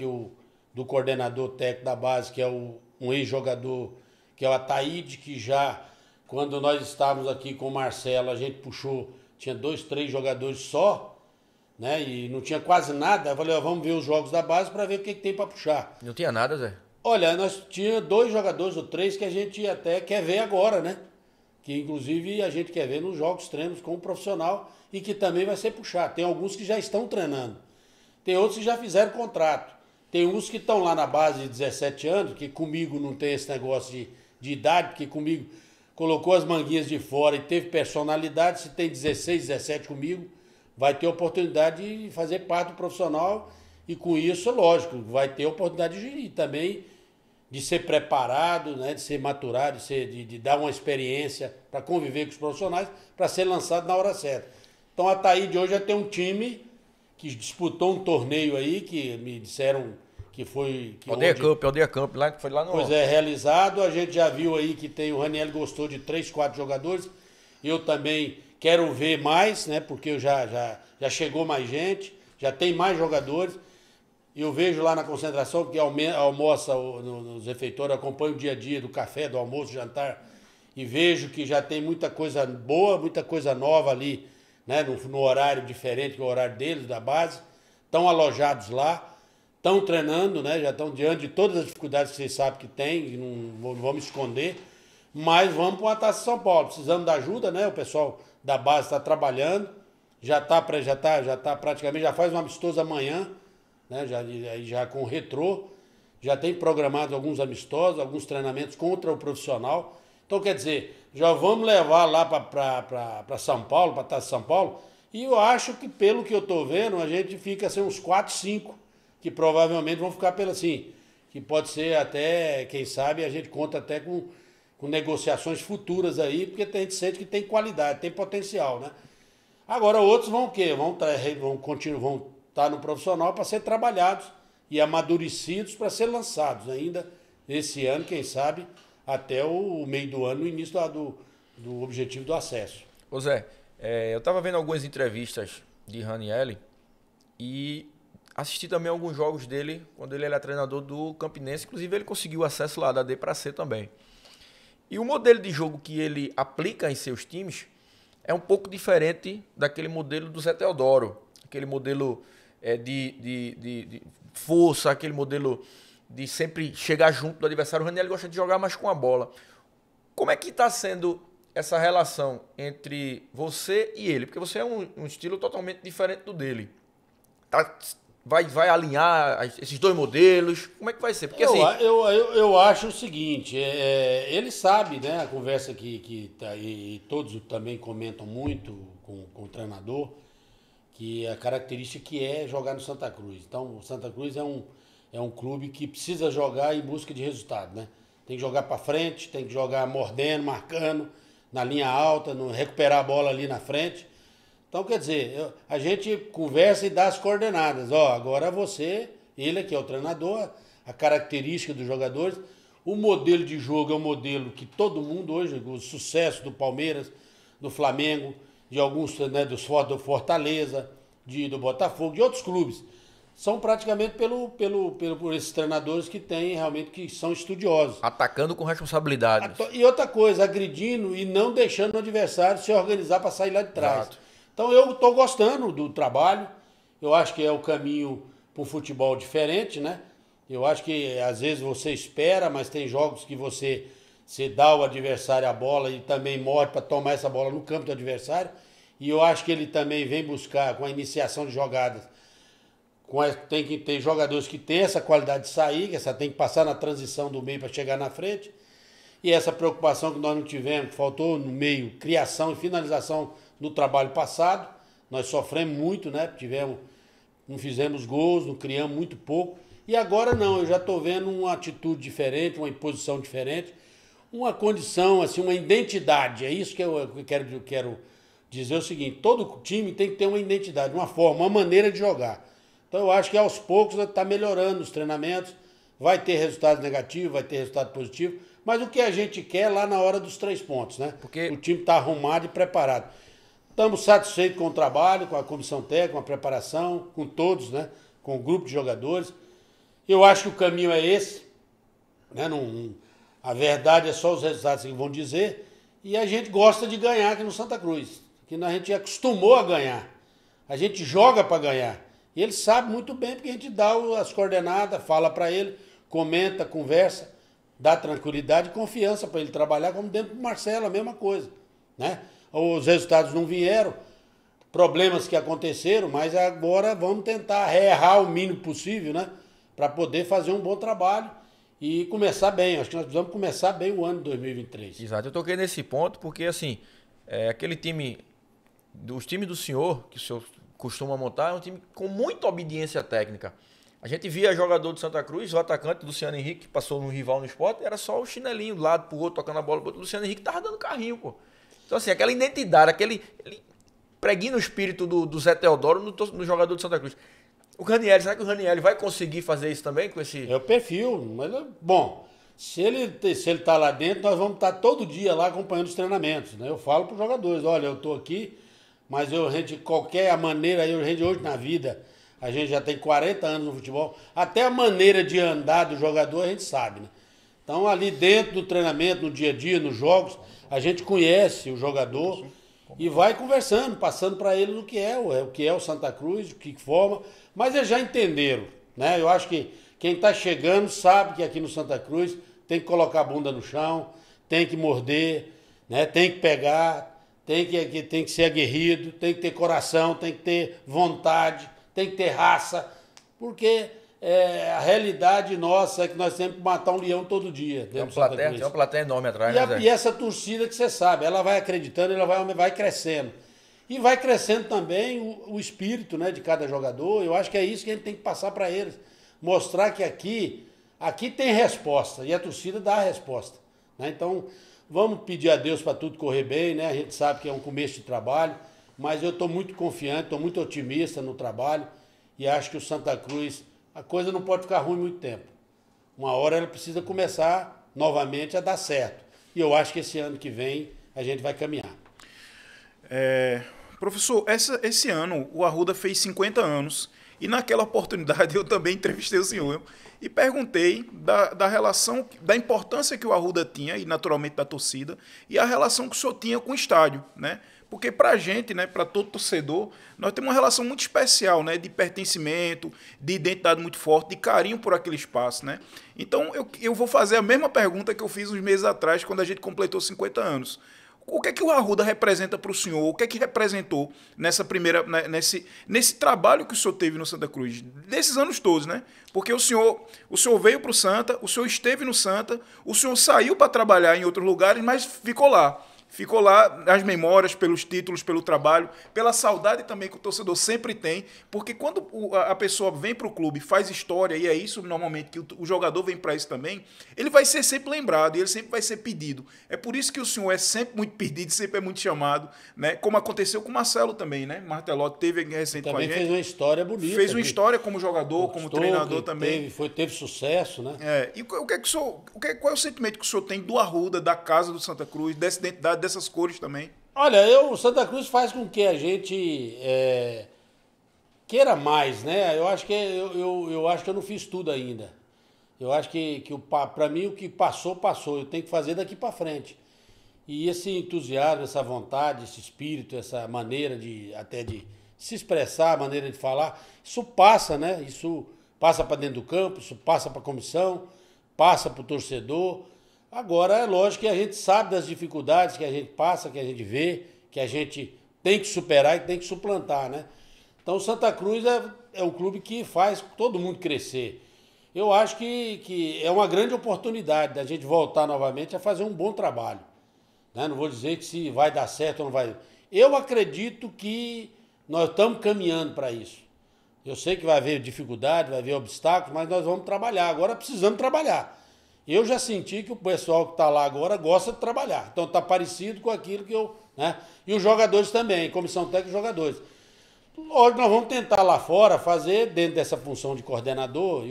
do coordenador técnico da base, que é um ex-jogador, que é o Ataíde, que já, quando nós estávamos aqui com o Marcelo, a gente puxou, tinha 2, 3 jogadores só, né? E não tinha quase nada. Eu falei, vamos ver os jogos da base para ver o que tem para puxar. Não tinha nada, Zé? Olha, nós tinha 2 jogadores ou 3 que a gente até quer ver agora, né? Que inclusive a gente quer ver nos jogos treinos com o profissional e que também vai ser puxado. Tem alguns que já estão treinando. Tem outros que já fizeram contrato. Tem uns que estão lá na base de 17 anos, que comigo não tem esse negócio de idade, porque comigo colocou as manguinhas de fora e teve personalidade. Se tem 16, 17 comigo, vai ter oportunidade de fazer parte do profissional e com isso, lógico, vai ter oportunidade de gerir também, de ser preparado, né, de ser maturado, de dar uma experiência para conviver com os profissionais, para ser lançado na hora certa. Então a Ataíde hoje já tem um time que disputou um torneio aí, que me disseram que foi... Aldeia Camp, lá, que foi lá no... Pois é, realizado. A gente já viu aí que tem, o Raniel gostou de 3, 4 jogadores. Eu também quero ver mais, né, porque eu já chegou mais gente, já tem mais jogadores. Eu vejo lá na concentração, porque almoça nos refeitórios, acompanho o dia a dia do café, do almoço, do jantar, e vejo que já tem muita coisa boa, muita coisa nova ali, né, no horário diferente que o horário deles, da base. Estão alojados lá, estão treinando, né, já estão diante de todas as dificuldades que vocês sabem que tem, não vamos esconder, mas vamos para a Taça São Paulo. Precisamos da ajuda, né, o pessoal da base está trabalhando, já tá praticamente, já faz um amistoso amanhã, né, já com o Retrô, já tem programado alguns amistosos, alguns treinamentos contra o profissional. Então, quer dizer, já vamos levar lá para São Paulo, para a Taça São Paulo, e eu acho que, pelo que eu estou vendo, a gente fica assim, uns 4, 5, que provavelmente vão ficar pelo assim, que pode ser até, quem sabe, a gente conta até com com negociações futuras aí, porque a gente sente que tem qualidade, tem potencial, né? Agora outros vão o quê? Vão estar no profissional para ser trabalhados e amadurecidos para ser lançados ainda esse ano, quem sabe, até o meio do ano, no início do objetivo do acesso. Ô Zé, eu estava vendo algumas entrevistas de Ranieri e assisti também alguns jogos dele quando ele era treinador do Campinense. Inclusive ele conseguiu acesso lá da D para C também. E o modelo de jogo que ele aplica em seus times é um pouco diferente daquele modelo do Zé Teodoro. Aquele modelo de força, aquele modelo de sempre chegar junto do adversário. O Ranieri gosta de jogar mais com a bola. Como é que está sendo essa relação entre você e ele? Porque você é um estilo totalmente diferente do dele. Vai alinhar esses dois modelos? Como é que vai ser? Porque eu acho o seguinte, ele sabe, né, a conversa que tá, e todos também comentam muito com o treinador, que a característica que é jogar no Santa Cruz. Então, o Santa Cruz é um clube que precisa jogar em busca de resultado, né? Tem que jogar para frente, tem que jogar mordendo, marcando, na linha alta, recuperar a bola ali na frente. Então, quer dizer, a gente conversa e dá as coordenadas. Agora ele aqui é o treinador, a característica dos jogadores. O modelo de jogo é um modelo que todo mundo hoje, o sucesso do Palmeiras, do Flamengo, de alguns, né, do Fortaleza, do Botafogo, de outros clubes, são praticamente por esses treinadores que têm realmente, que são estudiosos. Atacando com responsabilidade. E outra coisa, agredindo e não deixando o adversário se organizar para sair lá de trás. Exato. Então eu estou gostando do trabalho, eu acho que é o caminho para um futebol diferente, né? Eu acho que às vezes você espera, mas tem jogos que você dá ao adversário a bola e também morre para tomar essa bola no campo do adversário. E eu acho que ele também vem buscar, com a iniciação de jogadas, tem que ter jogadores que têm essa qualidade de sair, que tem que passar na transição do meio para chegar na frente. E essa preocupação que nós não tivemos, que faltou no meio, criação e finalização no trabalho passado. Nós sofremos muito, né? Não fizemos gols, não criamos muito pouco. E agora não, eu já estou vendo uma atitude diferente, uma imposição diferente, uma condição, assim, uma identidade. É isso que eu quero dizer o seguinte: todo time tem que ter uma identidade, uma forma, uma maneira de jogar. Então eu acho que aos poucos está melhorando os treinamentos, vai ter resultado negativo, vai ter resultado positivo, mas o que a gente quer lá na hora dos 3 pontos, né? Porque o time está arrumado e preparado. Estamos satisfeitos com o trabalho, com a comissão técnica, com a preparação, com todos, né? Com o grupo de jogadores. Eu acho que o caminho é esse, né? A verdade é só os resultados que vão dizer, e a gente gosta de ganhar aqui no Santa Cruz, que a gente acostumou a ganhar. A gente joga para ganhar. E ele sabe muito bem, porque a gente dá as coordenadas, fala para ele, comenta, conversa, dá tranquilidade e confiança para ele trabalhar, como dentro do Marcelo, a mesma coisa, né? Os resultados não vieram, problemas que aconteceram, mas agora vamos tentar errar o mínimo possível, né? Para poder fazer um bom trabalho e começar bem. Acho que nós precisamos começar bem o ano de 2023. Exato, eu toquei nesse ponto porque, assim, aquele time, os times do senhor, que o senhor costuma montar, é um time com muita obediência técnica. A gente via jogador do Santa Cruz, o atacante Luciano Henrique, que passou no rival no esporte, era só o chinelinho do lado pro outro, tocando a bola pro outro. O Luciano Henrique tava dando carrinho, pô. Então, assim, aquela identidade, ele preguiça o espírito do Zé Teodoro no jogador do Santa Cruz. O Ranieri, será que o Ranieri vai conseguir fazer isso também com esse... É o perfil, mas, bom, se ele tá lá dentro, nós vamos estar todo dia lá acompanhando os treinamentos, né? Eu falo para os jogadores, olha, eu tô aqui, mas qualquer maneira, a gente hoje na vida, a gente já tem 40 anos no futebol, até a maneira de andar do jogador a gente sabe, né? Então ali dentro do treinamento, no dia a dia, nos jogos, a gente conhece o jogador e vai conversando, passando para ele o que é o Santa Cruz, o que forma, mas eles já entenderam, né? Eu acho que quem está chegando sabe que aqui no Santa Cruz tem que colocar a bunda no chão, tem que morder, né? Tem que pegar, tem que ser aguerrido, tem que ter coração, tem que ter vontade, tem que ter raça, porque a realidade nossa é que nós temos que matar um leão todo dia. Tem uma plateia enorme atrás, né, e essa torcida que você sabe, ela vai acreditando, ela vai crescendo. E vai crescendo também o espírito, né, de cada jogador. Eu acho que é isso que a gente tem que passar para eles. Mostrar que aqui tem resposta, e a torcida dá a resposta. né? Então, vamos pedir a Deus para tudo correr bem, né? A gente sabe que é um começo de trabalho, mas eu estou muito confiante, estou muito otimista no trabalho e acho que o Santa Cruz, a coisa não pode ficar ruim muito tempo. Uma hora ela precisa começar novamente a dar certo. E eu acho que esse ano que vem a gente vai caminhar. Professor, esse ano o Arruda fez 50 anos e naquela oportunidade eu também entrevistei o senhor e perguntei da relação, da importância que o Arruda tinha, e naturalmente da torcida, e a relação que o senhor tinha com o estádio, né? Porque para a gente, né, para todo torcedor, nós temos uma relação muito especial, né, de pertencimento, de identidade muito forte, de carinho por aquele espaço, né? Então eu vou fazer a mesma pergunta que eu fiz uns meses atrás, quando a gente completou 50 anos. O que é que o Arruda representa para o senhor? O que é que representou nessa primeira, nesse trabalho que o senhor teve no Santa Cruz, desses anos todos, né? Porque o senhor veio para o Santa, o senhor esteve no Santa, o senhor saiu para trabalhar em outros lugares, mas ficou lá. Ficou lá nas memórias, pelos títulos, pelo trabalho, pela saudade também que o torcedor sempre tem, porque quando a pessoa vem para o clube, faz história, e é isso normalmente que o jogador vem para isso também, ele vai ser sempre lembrado e ele sempre vai ser pedido. É por isso que o senhor é sempre muito pedido, sempre é muito chamado, né? Como aconteceu com o Marcelo também, né? Martelotti teve recente também com a gente. Fez uma história bonita. Fez uma história como jogador, como treinador também. Teve sucesso, né? E o que é que o senhor, qual é o sentimento que o senhor tem do Arruda, da casa do Santa Cruz, dessa identidade, dessas cores também? Olha, o Santa Cruz faz com que a gente queira mais, né? Eu acho que eu não fiz tudo ainda. Eu acho que para mim o que passou. Eu tenho que fazer daqui para frente. E esse entusiasmo, essa vontade, esse espírito, essa maneira de se expressar, a maneira de falar, isso passa, né? Isso passa para dentro do campo, isso passa para a comissão, passa para o torcedor. Agora, é lógico que a gente sabe das dificuldades que a gente passa, que a gente vê, que a gente tem que superar e tem que suplantar, né? Então, o Santa Cruz é um clube que faz todo mundo crescer. Eu acho que é uma grande oportunidade da gente voltar novamente a fazer um bom trabalho, né? Não vou dizer que se vai dar certo ou não vai. Eu acredito que nós estamos caminhando para isso. Eu sei que vai haver dificuldade, vai haver obstáculos, mas nós vamos trabalhar. Agora precisamos trabalhar. Eu já senti que o pessoal que está lá agora gosta de trabalhar. Então está parecido com aquilo que eu... né? E os jogadores também, comissão técnica e jogadores. Lógico, nós vamos tentar lá fora fazer, dentro dessa função de coordenador,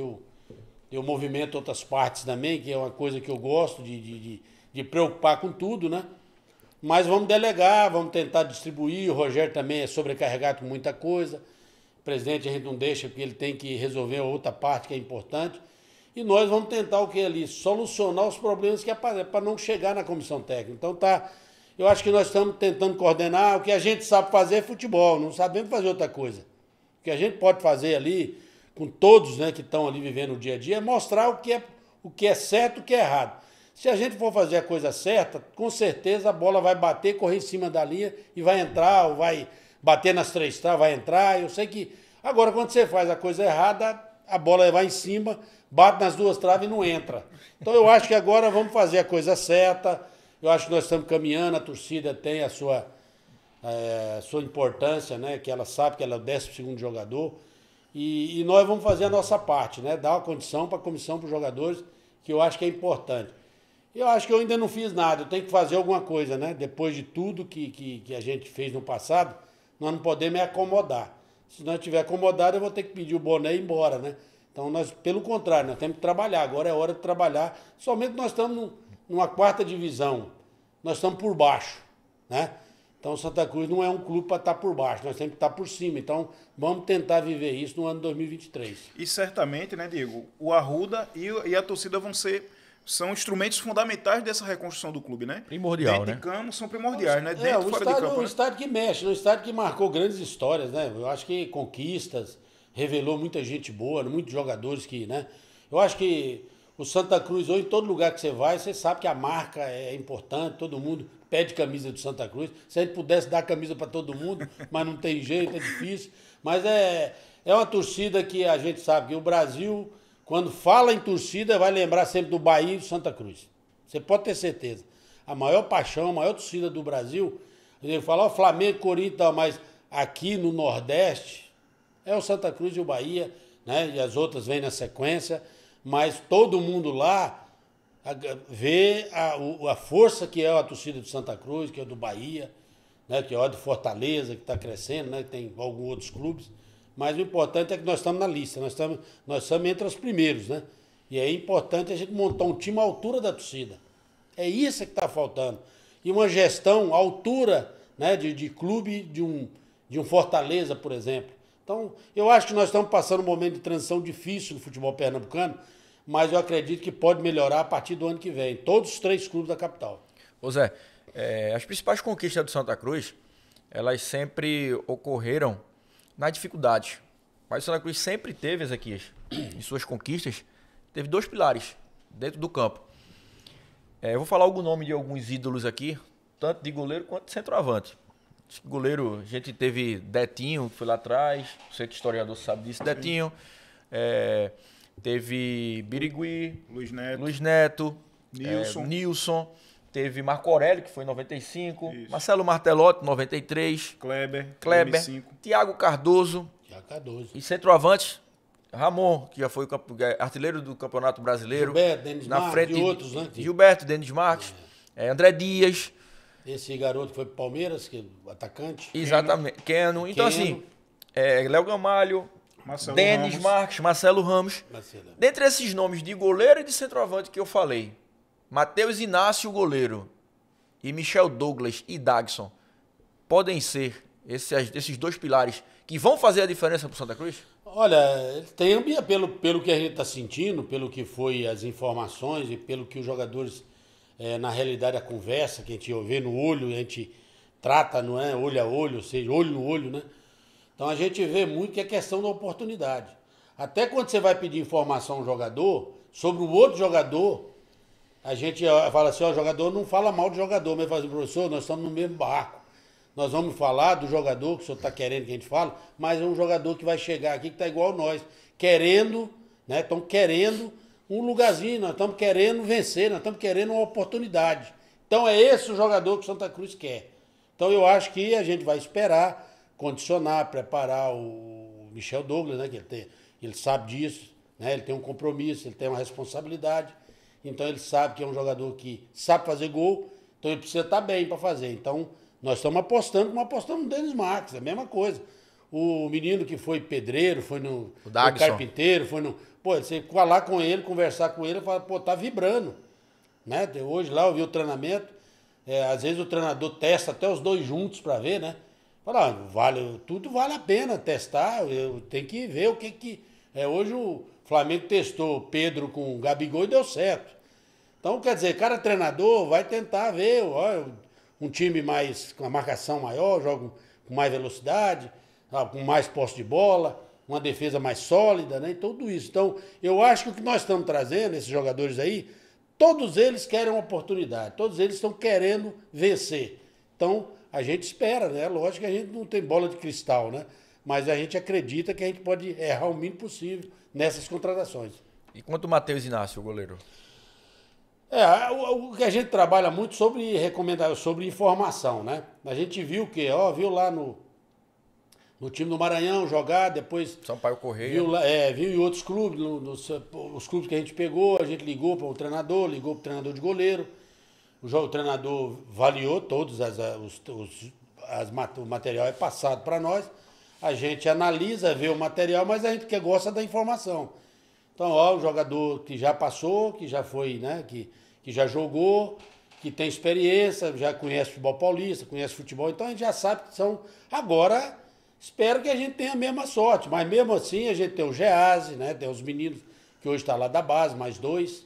eu movimento outras partes também, que é uma coisa que eu gosto de preocupar com tudo, né? Mas vamos delegar, vamos tentar distribuir. O Rogério também é sobrecarregado com muita coisa. O presidente a gente não deixa, porque ele tem que resolver outra parte que é importante. E nós vamos tentar o que ali? Solucionar os problemas que aparecem, para não chegar na comissão técnica. Então eu acho que nós estamos tentando coordenar. O que a gente sabe fazer é futebol, não sabemos fazer outra coisa. O que a gente pode fazer ali, com todos, né, que estão ali vivendo o dia a dia, é mostrar o que é certo e o que é errado. Se a gente for fazer a coisa certa, com certeza a bola vai bater, correr em cima da linha e vai entrar, ou vai bater nas três traves, vai entrar. Eu sei que... Agora, quando você faz a coisa errada, a bola vai em cima, bate nas duas traves e não entra. Então eu acho que agora vamos fazer a coisa certa. Eu acho que nós estamos caminhando, a torcida tem a sua importância, né? Que ela sabe que ela é o 12º jogador. E nós vamos fazer a nossa parte, né? Dar uma condição para a comissão, para os jogadores, que eu acho que é importante. Eu acho que eu ainda não fiz nada, eu tenho que fazer alguma coisa, né? Depois de tudo que a gente fez no passado, nós não podemos acomodar. Se nós estiver acomodado, eu vou ter que pedir o boné e ir embora, né? Então, pelo contrário, nós temos que trabalhar. Agora é hora de trabalhar. Somente nós estamos numa 4ª divisão. Nós estamos por baixo, né? Então, o Santa Cruz não é um clube para estar por baixo. Nós temos que estar por cima. Então, vamos tentar viver isso no ano 2023. E certamente, né, Diego, o Arruda e a torcida são instrumentos fundamentais dessa reconstrução do clube, né? Primordial, dentro né? de campo são primordiais, né? Dentro e fora de campo. É um né? estádio que mexe, um estádio que marcou grandes histórias, né? Eu acho que conquistas, revelou muita gente boa, muitos jogadores que, né? Eu acho que o Santa Cruz, hoje, em todo lugar que você vai, você sabe que a marca é importante, todo mundo pede camisa do Santa Cruz. Se a gente pudesse dar camisa para todo mundo, mas não tem jeito, é difícil. Mas é uma torcida que a gente sabe que o Brasil... Quando fala em torcida, vai lembrar sempre do Bahia e do Santa Cruz. Você pode ter certeza. A maior paixão, a maior torcida do Brasil, ele fala o Flamengo, Corinthians, mas aqui no Nordeste é o Santa Cruz e o Bahia, né? E as outras vêm na sequência, mas todo mundo lá ver a força que é a torcida do Santa Cruz, que é do Bahia, né, que é a do Fortaleza, que está crescendo, né, tem alguns outros clubes. Mas o importante é que nós estamos na lista, nós estamos entre os primeiros, né? E é importante a gente montar um time à altura da torcida. É isso que está faltando. E uma gestão à altura, né, de clube de um Fortaleza, por exemplo. Então, eu acho que nós estamos passando um momento de transição difícil no futebol pernambucano, mas eu acredito que pode melhorar a partir do ano que vem. Todos os 3 clubes da capital. Ô Zé, as principais conquistas do Santa Cruz, elas sempre ocorreram na dificuldade. Mas o Santa Cruz sempre teve, Ezequias, em suas conquistas, teve 2 pilares dentro do campo. Eu vou falar o nome de alguns ídolos aqui, tanto de goleiro quanto de centroavante. Goleiro, a gente teve Detinho, que foi lá atrás, você que é historiador sabe disso, Detinho. Teve Birigui, Luiz Neto, Nilson. Teve Marco Aurélio, que foi em 95. Isso. Marcelo Martelotti, 93. Kleber 2005. Thiago Cardoso. E centroavante, Ramon, que já foi artilheiro do Campeonato Brasileiro. Gilberto, Denis na Marques frente e outros, né? Gilberto, Denis Marques. André Dias. Esse garoto que foi pro Palmeiras, que é o atacante. Exatamente. Keno. Então, assim, Léo Gamalho, Denis Marques, Marcelo Ramos. Dentre esses nomes de goleiro e de centroavante que eu falei, Matheus Inácio, goleiro, e Michel Douglas e Dagson podem ser esses 2 pilares que vão fazer a diferença pro Santa Cruz? Olha, tem, pelo que a gente está sentindo, pelo que foi as informações e pelo que os jogadores, na realidade, a conversa que a gente vê no olho, a gente trata, não é, olho a olho, ou seja, olho no olho, né? Então a gente vê muito que é questão da oportunidade. Até quando você vai pedir informação a um jogador, sobre o outro jogador, a gente fala assim, ó, o jogador não fala mal do jogador, mas fala assim, professor, nós estamos no mesmo barco. Nós vamos falar do jogador que o senhor está querendo que a gente fale, mas é um jogador que vai chegar aqui que está igual a nós, querendo, né? Estão querendo um lugarzinho, nós estamos querendo vencer, nós estamos querendo uma oportunidade. Então é esse o jogador que o Santa Cruz quer. Então eu acho que a gente vai esperar, condicionar, preparar o Michel Douglas, né? Que ele sabe disso, né? Ele tem um compromisso, ele tem uma responsabilidade. Então ele sabe que é um jogador que sabe fazer gol, então ele precisa estar bem para fazer. Então nós estamos apostando como apostamos no Denis Marques, é a mesma coisa. O menino que foi pedreiro, foi no carpinteiro, foi no... Pô, você falar com ele, conversar com ele, fala, pô, tá vibrando. Né? Hoje lá eu vi o treinamento, às vezes o treinador testa até os 2 juntos para ver, né? Fala, tudo vale a pena testar, eu tenho que ver o que... hoje o Flamengo testou Pedro com o Gabigol e deu certo. Então, quer dizer, cada treinador vai tentar ver, ó, um time mais com a marcação maior, joga com mais velocidade, com mais posse de bola, uma defesa mais sólida, né? E tudo isso. Então, eu acho que o que nós estamos trazendo, esses jogadores aí, todos eles querem uma oportunidade, todos eles estão querendo vencer. Então, a gente espera, né? Lógico que a gente não tem bola de cristal, né? Mas a gente acredita que a gente pode errar o mínimo possível nessas contratações. E quanto o Matheus Inácio, o goleiro? O que a gente trabalha muito sobre informação, né? A gente viu viu lá no time do Maranhão jogar, depois... Sampaio Correia. Viu em outros clubes, os clubes que a gente pegou, a gente ligou para o treinador, ligou para o treinador de goleiro. O treinador avaliou todos, o material é passado para nós. A gente analisa, vê o material, mas a gente gosta da informação. Então, o jogador que já passou, que já foi, né, que já jogou, que tem experiência, já conhece futebol paulista, conhece futebol, então a gente já sabe que são... Agora, espero que a gente tenha a mesma sorte, mas mesmo assim a gente tem o Gease, né, tem os meninos que hoje estão lá da base, mais 2,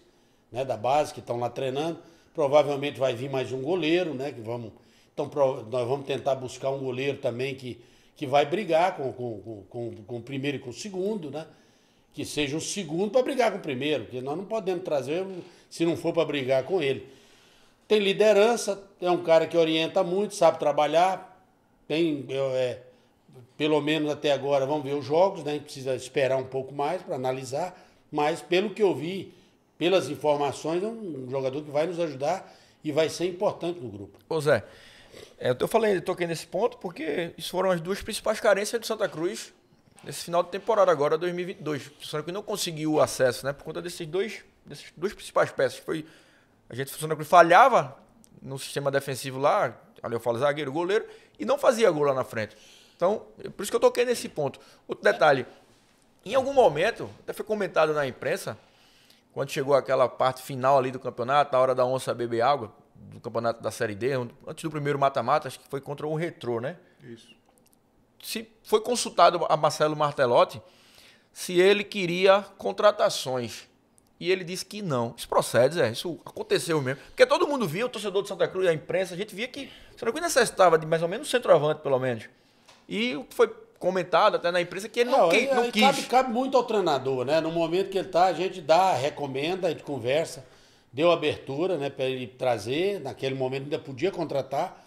né, da base, que estão lá treinando. Provavelmente vai vir mais um goleiro, né, então nós vamos tentar buscar um goleiro também que vai brigar com o primeiro e com o segundo, né? Que seja um segundo para brigar com o primeiro, porque nós não podemos trazer se não for para brigar com ele. Tem liderança, é um cara que orienta muito, sabe trabalhar, pelo menos até agora, vamos ver os jogos, né? A gente precisa esperar um pouco mais para analisar, mas pelo que eu vi, pelas informações, é um jogador que vai nos ajudar e vai ser importante no grupo. Ô Zé, toquei nesse ponto porque isso foram as 2 principais carências do Santa Cruz nesse final de temporada agora, 2022. O Santa Cruz não conseguiu o acesso, né, por conta desses dois principais peças, que foi A gente, o Santa Cruz falhava no sistema defensivo lá, ali eu falo zagueiro, goleiro, e não fazia gol lá na frente. Então, por isso que eu toquei nesse ponto. Outro detalhe, em algum momento, até foi comentado na imprensa, quando chegou aquela parte final ali do campeonato, a hora da onça beber água, do campeonato da Série D, antes do primeiro mata-mata, acho que foi contra o Retrô, né? Isso. Se foi consultado a Marcelo Martelotti se ele queria contratações. E ele disse que não. Isso procede, Zé. Isso aconteceu mesmo. Porque todo mundo via, o torcedor de Santa Cruz, a imprensa, a gente via que o Santa Cruz necessitava de mais ou menos um centroavante, pelo menos. E foi comentado até na imprensa que ele não quis. Cabe muito ao treinador, né? No momento que ele tá, a gente dá, recomenda, a gente conversa, deu abertura, né, para ele trazer. Naquele momento ainda podia contratar.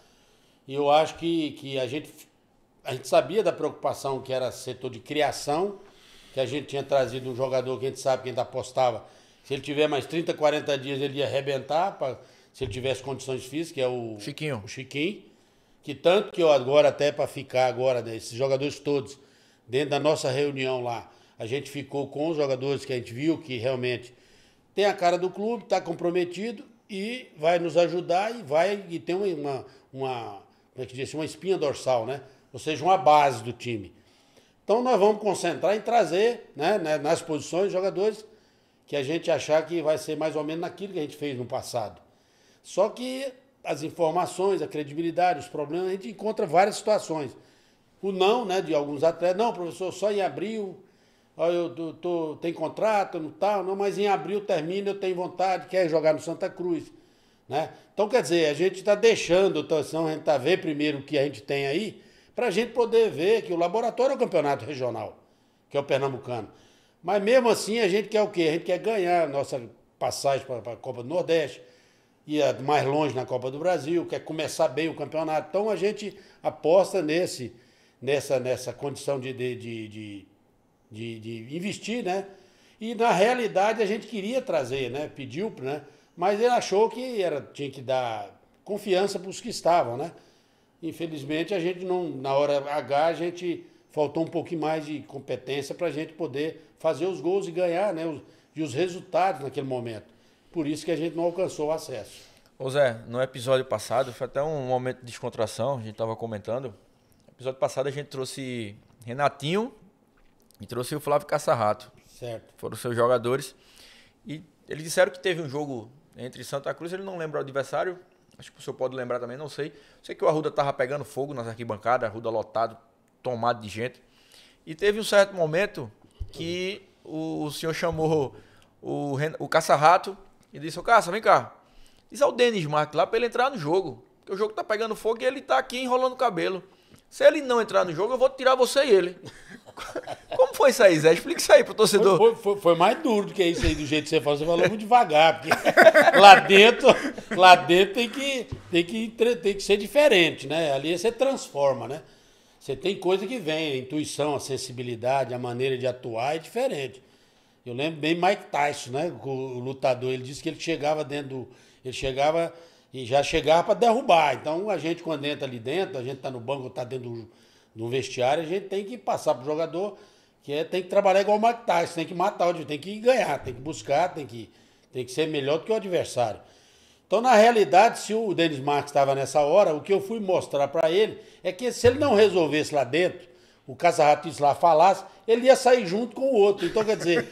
E eu acho que a gente sabia da preocupação que era setor de criação, que a gente tinha trazido um jogador que a gente sabe que ainda apostava. Se ele tiver mais 30, 40 dias, ele ia arrebentar, se ele tivesse condições físicas, que é o Chiquinho. Que tanto que eu agora, até para ficar agora, né, esses jogadores todos, dentro da nossa reunião lá, a gente ficou com os jogadores que a gente viu que realmente tem a cara do clube, está comprometido e vai nos ajudar e tem como é que diz, uma espinha dorsal, né? Ou seja, uma base do time. Então nós vamos concentrar em trazer, né, nas posições jogadores que a gente achar que vai ser mais ou menos naquilo que a gente fez no passado. Só que as informações, a credibilidade, os problemas, a gente encontra várias situações. O não, né, de alguns atletas, não, professor, só em abril, tem contrato, não tal, não, mas em abril termina, eu tenho vontade, quer jogar no Santa Cruz. Né? Então, quer dizer, a gente está deixando, a gente está vendo primeiro o que a gente tem aí, para a gente poder ver que o laboratório é o campeonato regional, que é o pernambucano. Mas mesmo assim, a gente quer o quê? A gente quer ganhar a nossa passagem para a Copa do Nordeste, ir mais longe na Copa do Brasil, quer começar bem o campeonato. Então, a gente aposta nessa condição de investir, né? E, na realidade, a gente queria trazer, né? Pediu, né? Mas ele achou que tinha que dar confiança para os que estavam, né? Infelizmente, a gente não, na hora H, a gente faltou um pouquinho mais de competência para a gente poder fazer os gols e ganhar, né? Os resultados naquele momento. Por isso que a gente não alcançou o acesso. Ô Zé, no episódio passado, foi até um momento de descontração, a gente estava comentando. No episódio passado a gente trouxe Renatinho e trouxe o Flávio Caçarrato. Certo. Foram seus jogadores. E eles disseram que teve um jogo entre Santa Cruz, ele não lembra o adversário, acho que o senhor pode lembrar também, não sei. Sei que o Arruda estava pegando fogo nas arquibancadas, Arruda lotado, tomado de gente. E teve um certo momento que o senhor chamou o Caça-Rato e disse, ô Caça, vem cá. Diz ao Denis Marques lá para ele entrar no jogo. Porque o jogo tá pegando fogo e ele tá aqui enrolando o cabelo. Se ele não entrar no jogo, eu vou tirar você e ele. Como foi isso aí, Zé? Explica isso aí pro torcedor. Foi mais duro do que isso aí, do jeito que você falou. Você falou muito devagar, porque lá dentro tem que ser diferente, né? Ali você transforma, né? Você tem coisa que vem, a intuição, a sensibilidade, a maneira de atuar é diferente. Eu lembro bem Mike Tyson, né? O lutador, ele disse que ele chegava ele chegava e já chegava para derrubar. Então a gente, quando entra ali dentro, a gente está no banco, está dentro do vestiário, a gente tem que passar para o jogador tem que trabalhar igual o Mike Tyson, tem que matar, tem que ganhar, tem que buscar, tem que ser melhor do que o adversário. Então, na realidade, se o Denis Marques estava nessa hora, o que eu fui mostrar para ele é que se ele não resolvesse lá dentro, o Caça-Rato lá falasse, ele ia sair junto com o outro. Então, quer dizer,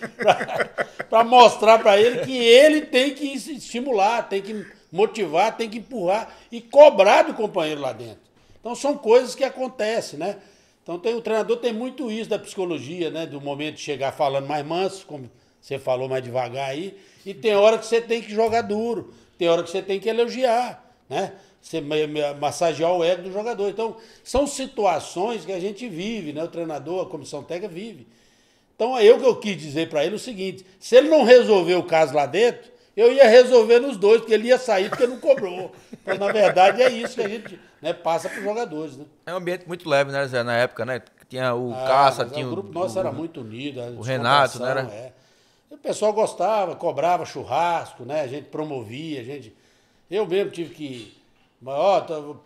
para mostrar para ele que ele tem que estimular, tem que motivar, tem que empurrar e cobrar do companheiro lá dentro. Então, são coisas que acontecem, né? Então, o treinador tem muito isso da psicologia, né? Do momento de chegar falando mais manso, como você falou mais devagar aí, e tem hora que você tem que jogar duro, tem hora que você tem que elogiar, né? Você massagear o ego do jogador. Então, são situações que a gente vive, né? O treinador, a comissão técnica vive. Então, eu quis dizer para ele o seguinte, se ele não resolver o caso lá dentro, eu ia resolver nos dois, porque ele ia sair porque não cobrou. Então, na verdade, é isso que a gente, né, passa para os jogadores. Né? É um ambiente muito leve, né, Zé? Na época, né? Tinha o Caça, tinha o grupo nosso era muito unido. O Renato, né? É. O pessoal gostava, cobrava churrasco, né? A gente promovia, eu mesmo tive que...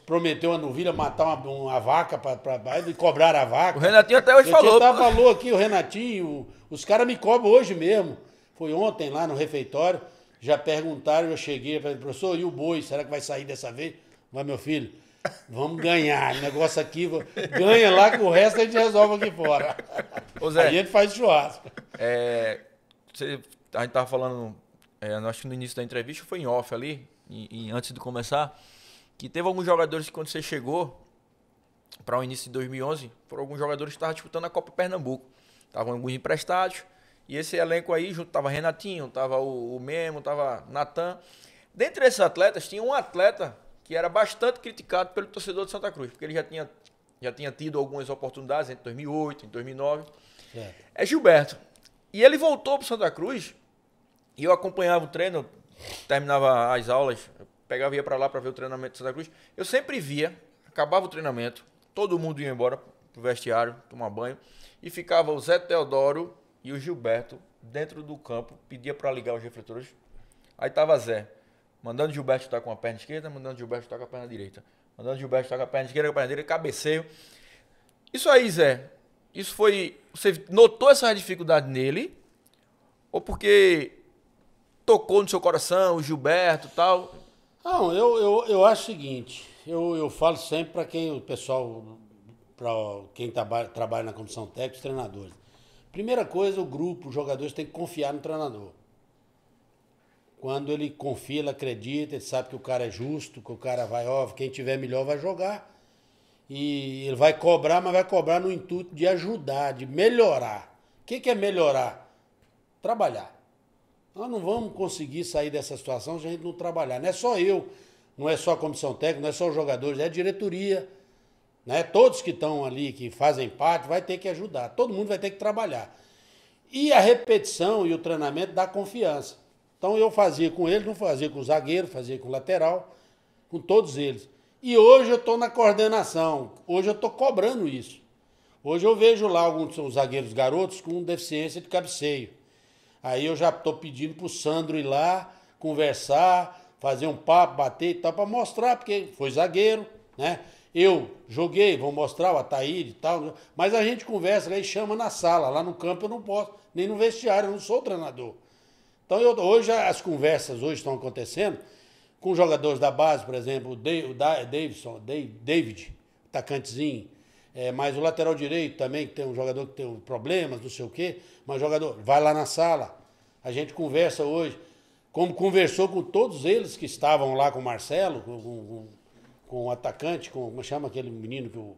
prometeu uma novilha matar uma vaca e cobrar a vaca. O Renatinho até hoje falou. Falou aqui, o Renatinho, os caras me cobram hoje mesmo. Foi ontem lá no refeitório. já perguntaram, eu cheguei, falei, professor, e o boi, será que vai sair dessa vez? Mas, meu filho, vamos ganhar. O negócio aqui, ganha lá que o resto a gente resolve aqui fora. Ô, Zé, a gente faz churrasco. A gente tava falando, acho que no início da entrevista foi em off ali, antes de começar, que teve alguns jogadores que quando você chegou para o início de 2011, foram alguns jogadores que estavam disputando a Copa Pernambuco. Estavam alguns emprestados, e esse elenco aí, junto tava Renatinho, tava o Memo, tava Natan. Dentre esses atletas, tinha um atleta que era bastante criticado pelo torcedor de Santa Cruz, porque ele já tinha tido algumas oportunidades entre 2008 e 2009. É Gilberto. E ele voltou para Santa Cruz, e eu acompanhava o treino, terminava as aulas, pegava e ia para lá para ver o treinamento de Santa Cruz. Eu sempre via, acabava o treinamento, todo mundo ia embora pro vestiário, tomar banho, e ficava o Zé Teodoro e o Gilberto dentro do campo, pedia para ligar os refletores. Aí tava Zé, mandando o Gilberto estar com a perna esquerda, mandando o Gilberto estar com a perna direita. Mandando o Gilberto estar com a perna esquerda, com a perna direita, cabeceio. Isso aí, Zé, isso foi... Você notou essa dificuldade nele? Ou porque tocou no seu coração, o Gilberto e tal? Não, eu acho o seguinte, eu falo sempre para quem o pessoal, para quem trabalha na comissão técnica, os treinadores. Primeira coisa, o grupo, os jogadores têm que confiar no treinador. Quando ele confia, ele acredita, ele sabe que o cara é justo, que o cara vai, ó, quem tiver melhor vai jogar. E ele vai cobrar, mas vai cobrar no intuito de ajudar, de melhorar. O que é melhorar? Trabalhar. Nós não vamos conseguir sair dessa situação se a gente não trabalhar. Não é só eu, não é só a comissão técnica, não é só os jogadores, é a diretoria. Né? Todos que estão ali, que fazem parte, vai ter que ajudar. Todo mundo vai ter que trabalhar. E a repetição e o treinamento dá confiança. Então eu fazia com eles, não fazia com o zagueiro, fazia com o lateral, com todos eles. E hoje eu estou na coordenação, hoje eu estou cobrando isso. Hoje eu vejo lá alguns zagueiros garotos com deficiência de cabeceio. Aí eu já estou pedindo para o Sandro ir lá, conversar, fazer um papo, bater e tal, para mostrar, porque foi zagueiro, né? Eu joguei, vou mostrar o Ataíde e tal, mas a gente conversa, aí chama na sala, lá no campo eu não posso, nem no vestiário, eu não sou treinador. Então hoje as conversas hoje estão acontecendo com jogadores da base, por exemplo, o David, atacantezinho, mas o lateral direito também, que tem um jogador que tem problemas, não sei o quê, mas o jogador vai lá na sala, a gente conversa hoje, como conversou com todos eles que estavam lá com o Marcelo, com o atacante, como chama aquele menino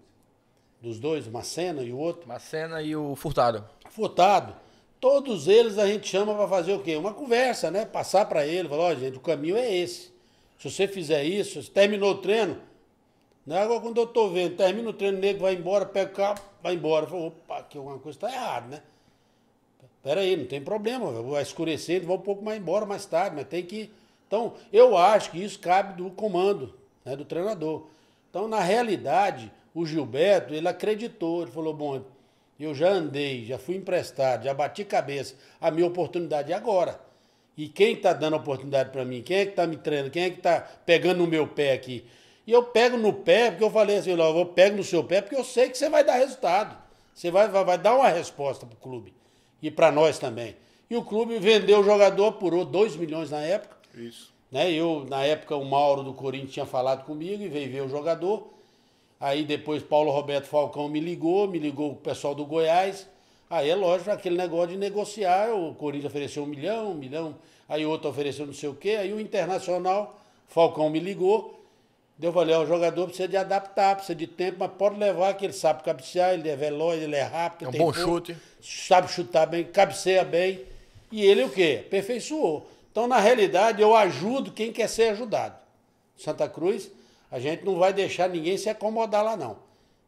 dos dois, o Macena e o outro? Macena e o Furtado. Furtado. Todos eles a gente chama para fazer o quê? Uma conversa, né? Passar para ele, falar, ó, gente, o caminho é esse. Se você fizer isso, se terminou o treino, né? Agora quando eu tô vendo, termina o treino, o nego vai embora, pega o carro, vai embora. Eu falo, opa, aqui alguma coisa está errada, né? Peraí, não tem problema, vai escurecer, ele vai um pouco mais embora mais tarde, mas tem que... Então, eu acho que isso cabe do comando, né, do treinador. Então, na realidade, o Gilberto, ele acreditou, ele falou, bom, eu já andei, já fui emprestado, já bati cabeça, a minha oportunidade é agora. E quem está dando oportunidade para mim? Quem é que está me treinando? Quem é que está pegando no meu pé aqui? E eu pego no pé, porque eu falei assim, eu pego no seu pé, porque eu sei que você vai dar resultado. Você vai dar uma resposta para o clube. E para nós também. E o clube vendeu o jogador, apurou 2 milhões na época. Isso. Né? Na época, o Mauro do Corinthians tinha falado comigo e veio ver o jogador. Aí depois Paulo Roberto Falcão me ligou o pessoal do Goiás. Aí é lógico, aquele negócio de negociar, o Corinthians ofereceu 1 milhão, aí o outro ofereceu não sei o quê, aí o Internacional, Falcão me ligou, eu falei, o jogador precisa de adaptar, precisa de tempo, mas pode levar, que ele sabe cabecear, ele é veloz, ele é rápido. É um bom chute. Sabe chutar bem, cabeceia bem, e ele o quê? Aperfeiçoou. Então, na realidade, eu ajudo quem quer ser ajudado. Santa Cruz, a gente não vai deixar ninguém se acomodar lá não.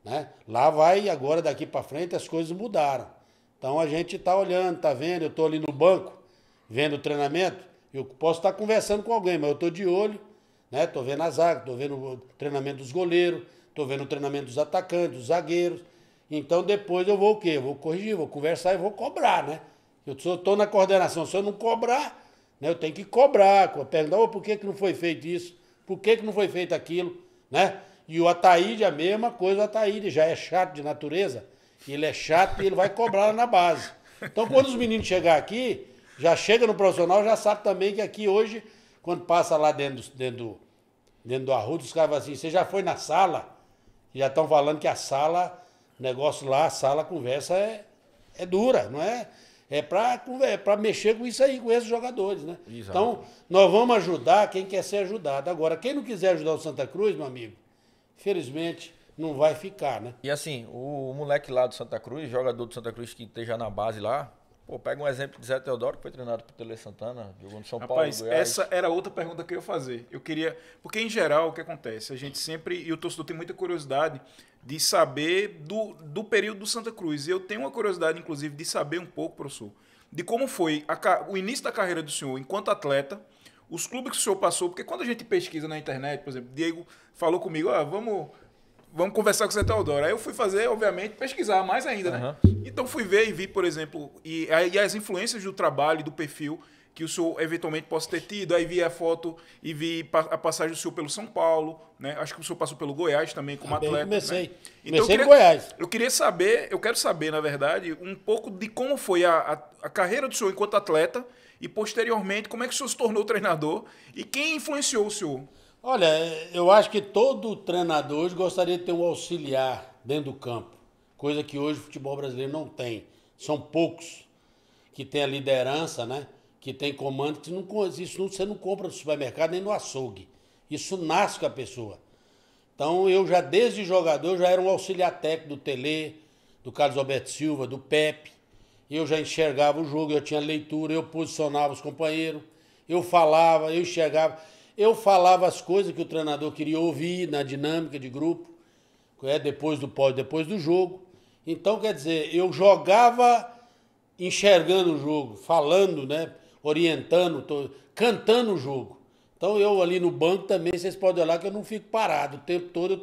Né? Lá vai, agora daqui para frente, as coisas mudaram. Então a gente está olhando, está vendo, eu estou ali no banco, vendo o treinamento, eu posso estar conversando com alguém, mas eu estou de olho, né? Estou vendo a zaga, estou vendo o treinamento dos goleiros, estou vendo o treinamento dos atacantes, dos zagueiros. Então depois eu vou o quê? Eu vou corrigir, vou conversar e vou cobrar, né? Eu estou na coordenação, se eu não cobrar, né, eu tenho que cobrar, perguntar, por que não foi feito isso? Por que não foi feito aquilo? Né? E o Ataíde, a mesma coisa, o Ataíde já é chato de natureza, ele é chato e ele vai cobrar lá na base. Então, quando os meninos chegar aqui, Já chega no profissional, já sabe também que aqui hoje, quando passa lá dentro do Arruda, os caras falam assim, você já foi na sala? Já estão falando que a sala, o negócio lá, a sala, a conversa é dura, não é? É para mexer com isso aí, com esses jogadores, né? Exato. Então, nós vamos ajudar quem quer ser ajudado. Agora, quem não quiser ajudar o Santa Cruz, meu amigo, infelizmente, não vai ficar, né? E assim, o moleque lá do Santa Cruz, jogador do Santa Cruz que esteja na base lá, pô, pega um exemplo de Zé Teodoro, que foi treinado por Tele Santana, jogou no São Paulo, Rapaz, Goiás. essa era outra pergunta que eu ia fazer. Eu queria. Porque, em geral, o que acontece? A gente sempre. E o torcedor tem muita curiosidade de saber do período do Santa Cruz. E eu tenho uma curiosidade, inclusive, de saber um pouco, professor, de como foi o início da carreira do senhor enquanto atleta, os clubes que o senhor passou. Porque quando a gente pesquisa na internet, por exemplo, Diego falou comigo, vamos conversar com o Zé Teodoro. Aí eu fui fazer, obviamente, pesquisar mais ainda, né? Então fui ver e vi, por exemplo, e as influências do trabalho, do perfil que o senhor eventualmente possa ter tido. Aí vi a foto e vi a passagem do senhor pelo São Paulo, né? Acho que o senhor passou pelo Goiás também como atleta. Comecei. Né? Então, Comecei no Goiás. Eu quero saber, na verdade, um pouco de como foi a carreira do senhor enquanto atleta e, posteriormente, como é que o senhor se tornou treinador e quem influenciou o senhor. Olha, eu acho que todo treinador hoje gostaria de ter um auxiliar dentro do campo, coisa que hoje o futebol brasileiro não tem. São poucos que têm a liderança, né? Que tem comando, que você não compra no supermercado nem no açougue. Isso nasce com a pessoa. Então eu já desde jogador já era um auxiliar técnico do Tele, do Carlos Alberto Silva, do Pepe. Eu já enxergava o jogo, eu tinha leitura, eu posicionava os companheiros, eu falava, eu enxergava. Eu falava as coisas que o treinador queria ouvir na dinâmica de grupo, depois do jogo. Então, quer dizer, eu jogava enxergando o jogo, falando, né, orientando, cantando o jogo. Então, eu ali no banco também, vocês podem olhar que eu não fico parado. O tempo todo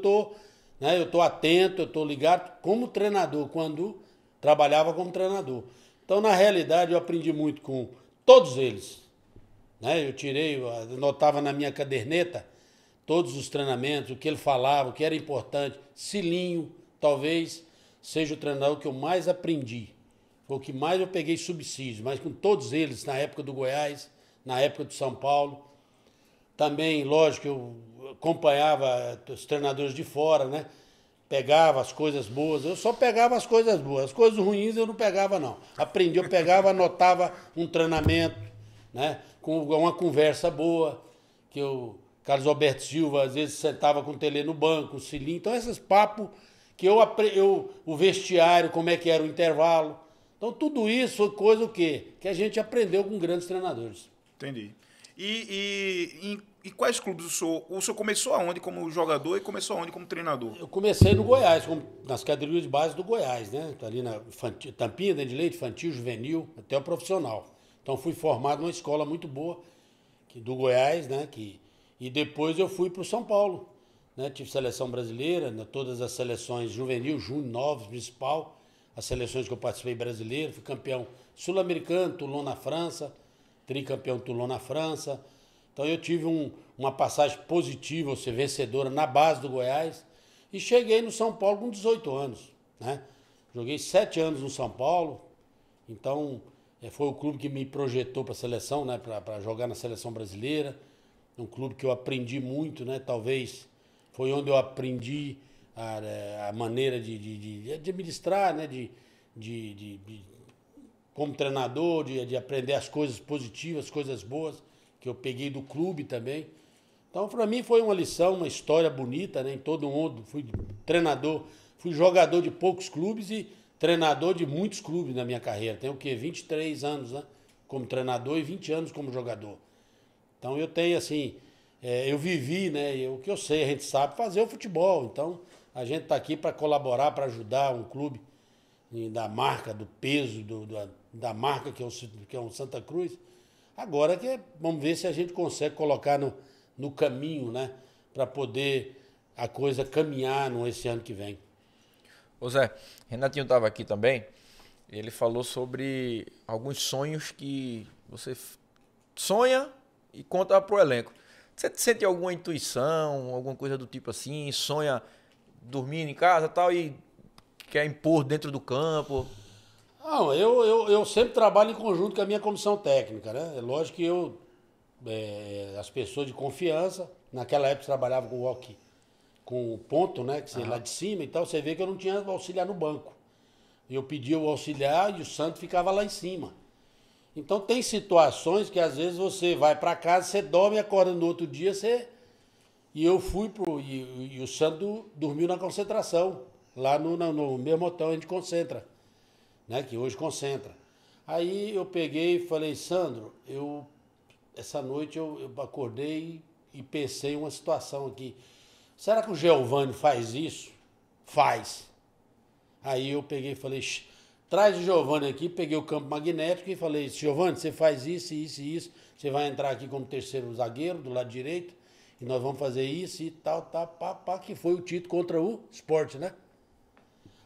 eu tô atento, eu tô ligado como treinador, quando trabalhava como treinador. Então, na realidade, eu aprendi muito com todos eles. Né? Eu anotava na minha caderneta todos os treinamentos, o que ele falava, o que era importante. Cilinho, talvez, seja o treinador que eu mais aprendi. Foi o que mais eu peguei subsídios, mas com todos eles, na época do Goiás, na época do São Paulo. Também, lógico, eu acompanhava os treinadores de fora, né? Pegava as coisas boas, eu só pegava as coisas boas. As coisas ruins eu não pegava, não. Aprendi, eu pegava, anotava um treinamento, né? Com uma conversa boa, que o Carlos Alberto Silva às vezes sentava com o Tele no banco, o Cilinho. Então, esses papos que o vestiário, como é que era o intervalo. Então, tudo isso foi coisa o quê? Que a gente aprendeu com grandes treinadores. Entendi. E quais clubes o senhor começou aonde como jogador e começou aonde como treinador? Eu comecei no Goiás, nas categorias de base do Goiás, né? Ali na Tampinha, dentro de leite, infantil, juvenil, até o profissional. Então, fui formado numa escola muito boa do Goiás, né? E depois eu fui para o São Paulo. Né? Tive seleção brasileira, todas as seleções juvenil, júnior, novos, principal. As seleções que eu participei brasileiro. Fui campeão sul-americano, Toulon na França. Tricampeão Toulon na França. Então eu tive uma passagem positiva, ou seja, vencedora na base do Goiás. E cheguei no São Paulo com 18 anos. Né? Joguei 7 anos no São Paulo. Então... foi o clube que me projetou para a seleção, né, para jogar na seleção brasileira. Um clube que eu aprendi muito, né, talvez foi onde eu aprendi a maneira de administrar, né, como treinador, de aprender as coisas positivas, as coisas boas, que eu peguei do clube também. Então, para mim, foi uma lição, uma história bonita, né, em todo mundo. Fui treinador, fui jogador de poucos clubes e treinador de muitos clubes na minha carreira. Tenho o quê? 23 anos, né? Como treinador e 20 anos como jogador. Então eu tenho assim, eu vivi, né? O que eu sei, a gente sabe fazer o futebol. Então a gente está aqui para colaborar, para ajudar um clube da marca, do peso, da marca que é o Santa Cruz. Agora vamos ver se a gente consegue colocar no caminho, né? Para poder a coisa caminhar esse ano que vem. Ô Zé, Renatinho estava aqui também, ele falou sobre alguns sonhos que você sonha e conta pro elenco. Você sente alguma intuição, alguma coisa do tipo assim, sonha dormindo em casa e tal, e quer impor dentro do campo? Não, eu sempre trabalho em conjunto com a minha comissão técnica, né? É lógico que as pessoas de confiança, naquela época trabalhava com o walkie, com o ponto, né? Que você lá de cima e tal, você vê que eu não tinha auxiliar no banco. Eu pedia o auxiliar e o Santo ficava lá em cima. Então tem situações que às vezes você vai para casa, você dorme e acorda no outro dia, E eu fui e o Santo dormiu na concentração, lá no mesmo hotel onde a gente concentra, né? Que hoje concentra. Aí eu peguei e falei, Sandro, essa noite eu acordei e pensei em uma situação aqui. Será que o Geovani faz isso? Faz. Aí eu peguei e falei, traz o Geovani aqui, peguei o campo magnético e falei, Geovani, você faz isso, isso e isso, você vai entrar aqui como terceiro zagueiro, do lado direito, e nós vamos fazer isso e tal, pá, que foi o título contra o Sport, né?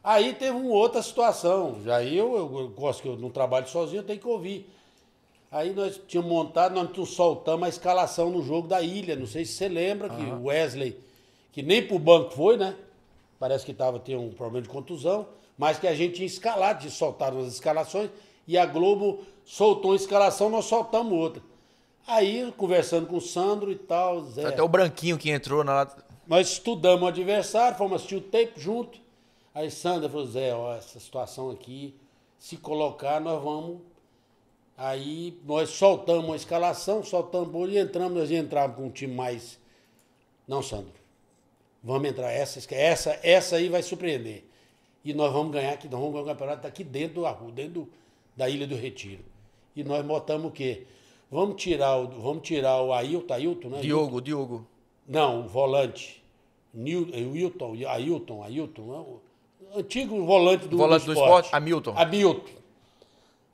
Aí teve uma outra situação, já eu gosto que eu não trabalho sozinho, eu tenho que ouvir. Aí nós tínhamos montado, nós soltamos a escalação no jogo da Ilha, não sei se você lembra, que o Wesley, que nem pro banco foi, né? Parece que tinha um problema de contusão, mas que a gente tinha escalado, tinha soltado as escalações, e a Globo soltou uma escalação, nós soltamos outra. Aí, conversando com o Sandro e tal, Zé... Até o Branquinho que entrou na... Nós estudamos o adversário, fomos assistir o tape junto. Aí Sandro falou, Zé, ó, essa situação aqui, se colocar, nós vamos... Aí nós soltamos a escalação, soltamos e entramos, nós entrávamos com um time mais... Não, Sandro. Vamos entrar, essa aí vai surpreender. E nós vamos ganhar aqui, nós vamos ganhar o campeonato aqui dentro da rua, dentro da Ilha do Retiro. E nós botamos o quê? Vamos tirar o Ailton, né? Diogo. Não, o volante. Ailton, o antigo volante do esporte, Hamilton.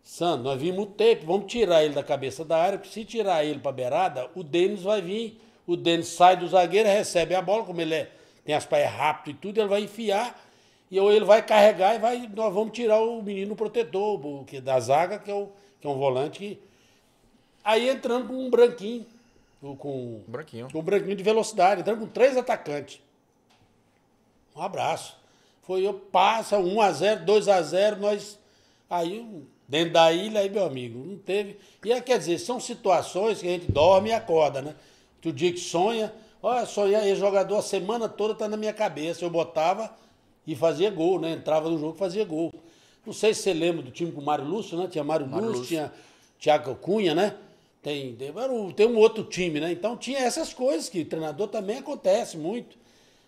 Sandro, nós vimos o tape, vamos tirar ele da cabeça da área, porque se tirar ele para a beirada, o Denis vai vir, o Denis sai do zagueiro, recebe a bola, como ele tem as pés rápido e tudo, ele vai enfiar, e ou ele vai carregar e nós vamos tirar o menino protetor da zaga, que é um volante que... Aí entrando com um branquinho, com um branquinho de velocidade, entrando com 3 atacantes. Um abraço. Passa 1-0, 2-0, nós... Aí, dentro da ilha, aí, meu amigo, não teve... E quer dizer, são situações que a gente dorme e acorda, né? Outro dia que sonha, sonhar, esse jogador a semana toda tá na minha cabeça. Eu botava e fazia gol, né? Entrava no jogo e fazia gol. Não sei se você lembra do time com o Mário Lúcio, né? Tinha Mário Lúcio, tinha Thiago Cunha, né? Tem um outro time, né? Então tinha essas coisas que o treinador também acontece muito,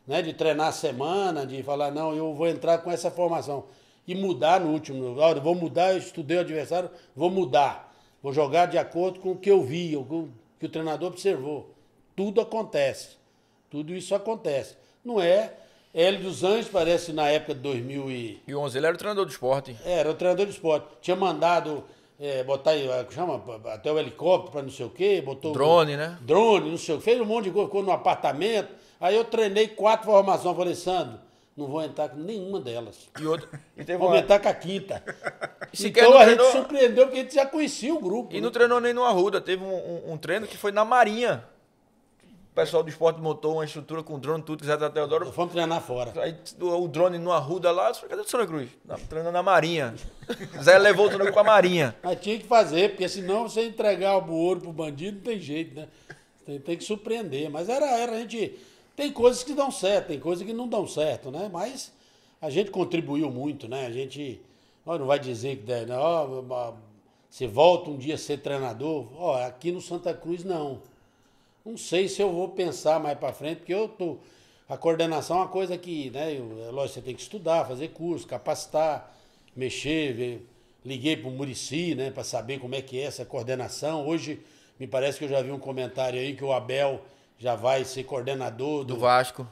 né? De treinar a semana, de falar, não, eu vou entrar com essa formação. E mudar no último, eu vou mudar, eu estudei o adversário, vou mudar. Vou jogar de acordo com o que eu vi, o que o treinador observou. Tudo acontece. Tudo isso acontece. Não é... Hélio dos Anjos, parece, na época de 2011, ele era o treinador do esporte. Era o treinador do esporte. Tinha mandado botar, até o helicóptero para não sei o quê, botou... Drone, né? Drone, não sei o quê. Fez um monte de coisa, ficou no apartamento. Aí eu treinei 4 formações. Falei, Sandro, não vou entrar com nenhuma delas. Vou entrar com a quinta. Então a gente surpreendeu, porque a gente já conhecia o grupo. E não treinou nem no Arruda. Teve um treino que foi na Marinha. O pessoal do esporte montou uma estrutura com drone, tudo que Zé da Teodoro. Fomos treinar fora. Aí o drone no Arruda lá, eu falei, cadê o Santa Cruz? Treinando na Marinha. Zé levou o Santa Cruz pra Marinha. Mas tinha que fazer, porque senão você entregar o ouro pro bandido, não tem jeito, né? Tem que surpreender. Mas a gente... Tem coisas que dão certo, tem coisas que não dão certo, né? Mas a gente contribuiu muito, né? A gente... Não vai dizer que... Você volta um dia a ser treinador. Aqui no Santa Cruz, não. Não sei se eu vou pensar mais para frente, porque a coordenação é uma coisa que, né, lógico, você tem que estudar, fazer curso, capacitar, mexer, liguei para o Muricy, né, para saber como é que é essa coordenação. Hoje, me parece que eu já vi um comentário aí que o Abel já vai ser coordenador do Vasco.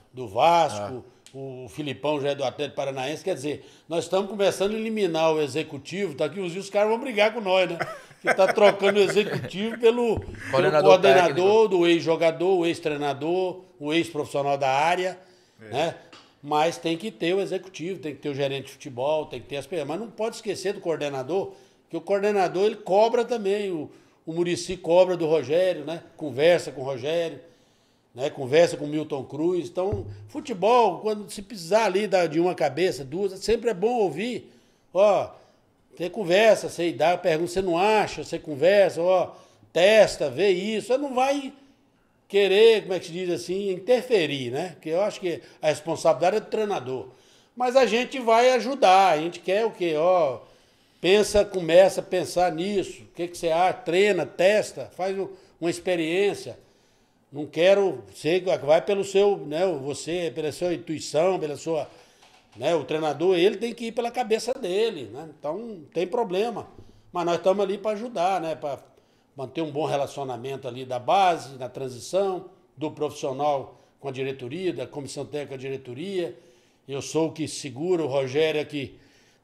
O Filipão já é do Atlético Paranaense. Quer dizer, nós estamos começando a eliminar o executivo, tá aqui, os caras vão brigar com nós, né? Que está trocando o executivo pelo coordenador, do ex-jogador, o ex-treinador, o ex-profissional da área, né? Mas tem que ter o executivo, tem que ter o gerente de futebol, tem que ter as pessoas. Mas não pode esquecer do coordenador, que o coordenador ele cobra também. O Muricy cobra do Rogério, né? Conversa com o Rogério, né? Conversa com o Milton Cruz. Então, futebol, quando se precisar ali de uma cabeça, duas, sempre é bom ouvir. Você conversa, você dá, pergunta, você não acha, você conversa, ó, testa, vê isso. Você não vai querer, como é que se diz assim, interferir, né? Porque eu acho que a responsabilidade é do treinador. Mas a gente vai ajudar, a gente quer o quê? Ó, começa a pensar nisso. O que você acha? Treina, testa, faz uma experiência. Não quero, você vai pelo seu, né, você, pela sua intuição, pela sua, né, o treinador, ele tem que ir pela cabeça dele, né? Então, não tem problema. Mas nós estamos ali para ajudar, né, para manter um bom relacionamento ali da base, na transição, do profissional com a diretoria, da comissão técnica com a diretoria. Eu sou o que segura, o Rogério é que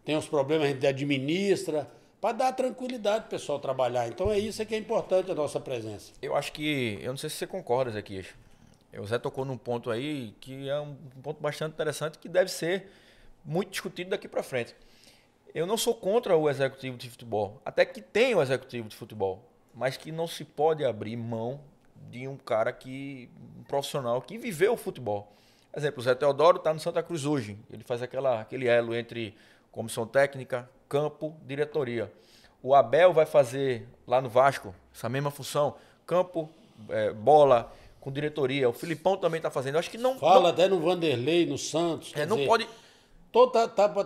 tem uns problemas, a gente administra, para dar tranquilidade para o pessoal trabalhar. Então é isso que é importante a nossa presença. Eu acho que, eu não sei se você concorda, Zequias. O Zé tocou num ponto aí que é um ponto bastante interessante que deve ser muito discutido daqui para frente. Eu não sou contra o executivo de futebol, até que tem o executivo de futebol, mas que não se pode abrir mão de um cara um profissional que viveu o futebol. Por exemplo, o Zé Teodoro está no Santa Cruz hoje. Ele faz aquele elo entre comissão técnica, campo, diretoria. O Abel vai fazer lá no Vasco essa mesma função, campo, bola, com diretoria. O Filipão também está fazendo. Eu acho que não. Fala até no Vanderlei, no Santos. Não dizer, pode.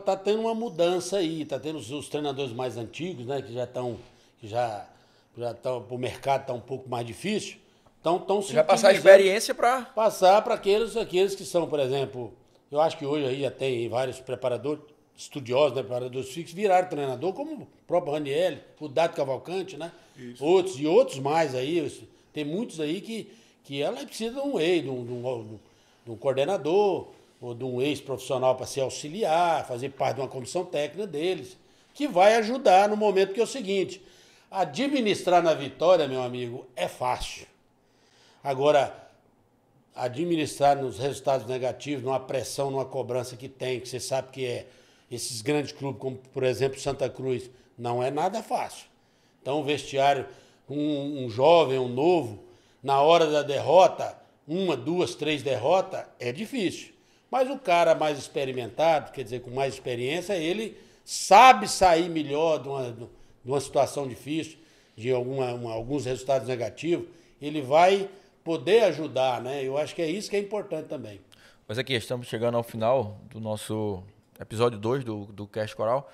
Tá tendo uma mudança aí, tá tendo os treinadores mais antigos, né, que já estão, o mercado está um pouco mais difícil. Então já passar a experiência para passar para aqueles que são, por exemplo, eu acho que hoje aí já tem vários preparadores estudiosos, né, preparadores fixos, viraram treinador, como o próprio Ranieri, o Dado Cavalcante, né? Isso. Outros mais aí, tem muitos aí que ela precisa de um de um coordenador ou de um ex-profissional para ser auxiliar, fazer parte de uma comissão técnica deles, que vai ajudar no momento que é o seguinte, administrar na vitória, meu amigo, é fácil. Agora, administrar nos resultados negativos, numa pressão, numa cobrança que você sabe que esses grandes clubes, como por exemplo Santa Cruz, não é nada fácil. Então o vestiário, um jovem, um novo, na hora da derrota, 1, 2, 3 derrotas, é difícil. Mas o cara mais experimentado, quer dizer, com mais experiência, ele sabe sair melhor de uma situação difícil, de alguns resultados negativos, ele vai poder ajudar, né? Eu acho que é isso que é importante também. Mas aqui, estamos chegando ao final do nosso episódio 2 do Cast Coral.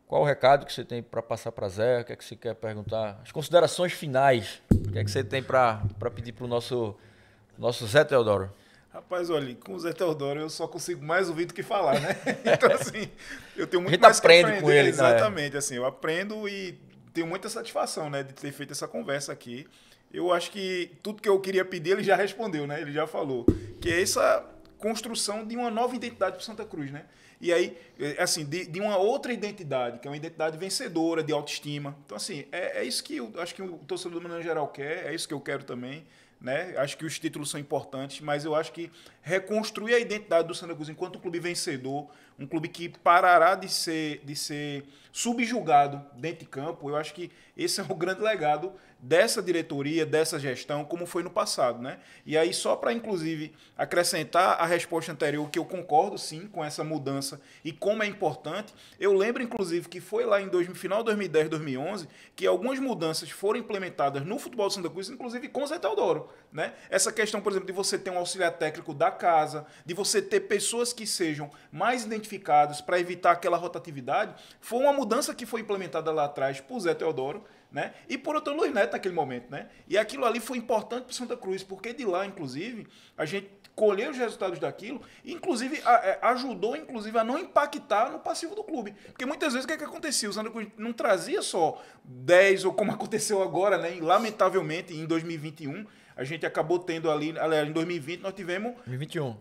Qual o recado que você tem para passar para Zé? O que é que você quer perguntar? As considerações finais. O que é que você tem para pedir para o nosso Zé Teodoro? Rapaz, olha, com o Zé Teodoro eu só consigo mais ouvir do que falar, né? Então, assim, eu tenho muito mais que aprender com ele, exatamente, assim, eu aprendo e tenho muita satisfação, né, de ter feito essa conversa aqui. Eu acho que tudo que eu queria pedir, ele já respondeu, né? Ele já falou. Que é essa construção de uma nova identidade para Santa Cruz, né? E aí, assim, de uma outra identidade, que é uma identidade vencedora, de autoestima. Então, assim, é isso que eu acho que o torcedor do Maneiro Geral quer, é isso que eu quero também, né? Acho que os títulos são importantes, mas eu acho que reconstruir a identidade do Santa Cruz enquanto um clube vencedor, um clube que parará de ser subjugado dentro de campo, eu acho que esse é o grande legado dessa diretoria, dessa gestão, como foi no passado, né? E aí, só para, inclusive, acrescentar a resposta anterior, que eu concordo, sim, com essa mudança e como é importante, eu lembro, inclusive, que foi lá em final de 2010, 2011, que algumas mudanças foram implementadas no futebol do Santa Cruz, inclusive com o Zé Teodoro, né? Essa questão, por exemplo, de você ter um auxiliar técnico da casa, de você ter pessoas que sejam mais identificadas para evitar aquela rotatividade, foi uma mudança que foi implementada lá atrás por Zé Teodoro, né? E por outro Luiz Neto naquele momento, né? E aquilo ali foi importante para o Santa Cruz, porque de lá, inclusive, a gente colheu os resultados daquilo e, inclusive, ajudou inclusive, a não impactar no passivo do clube. Porque muitas vezes o que acontecia? O Santa Cruz não trazia só 10, ou como aconteceu agora, né? E, lamentavelmente, em 2021, a gente acabou tendo ali, aliás, em 2020, nós tivemos 2021.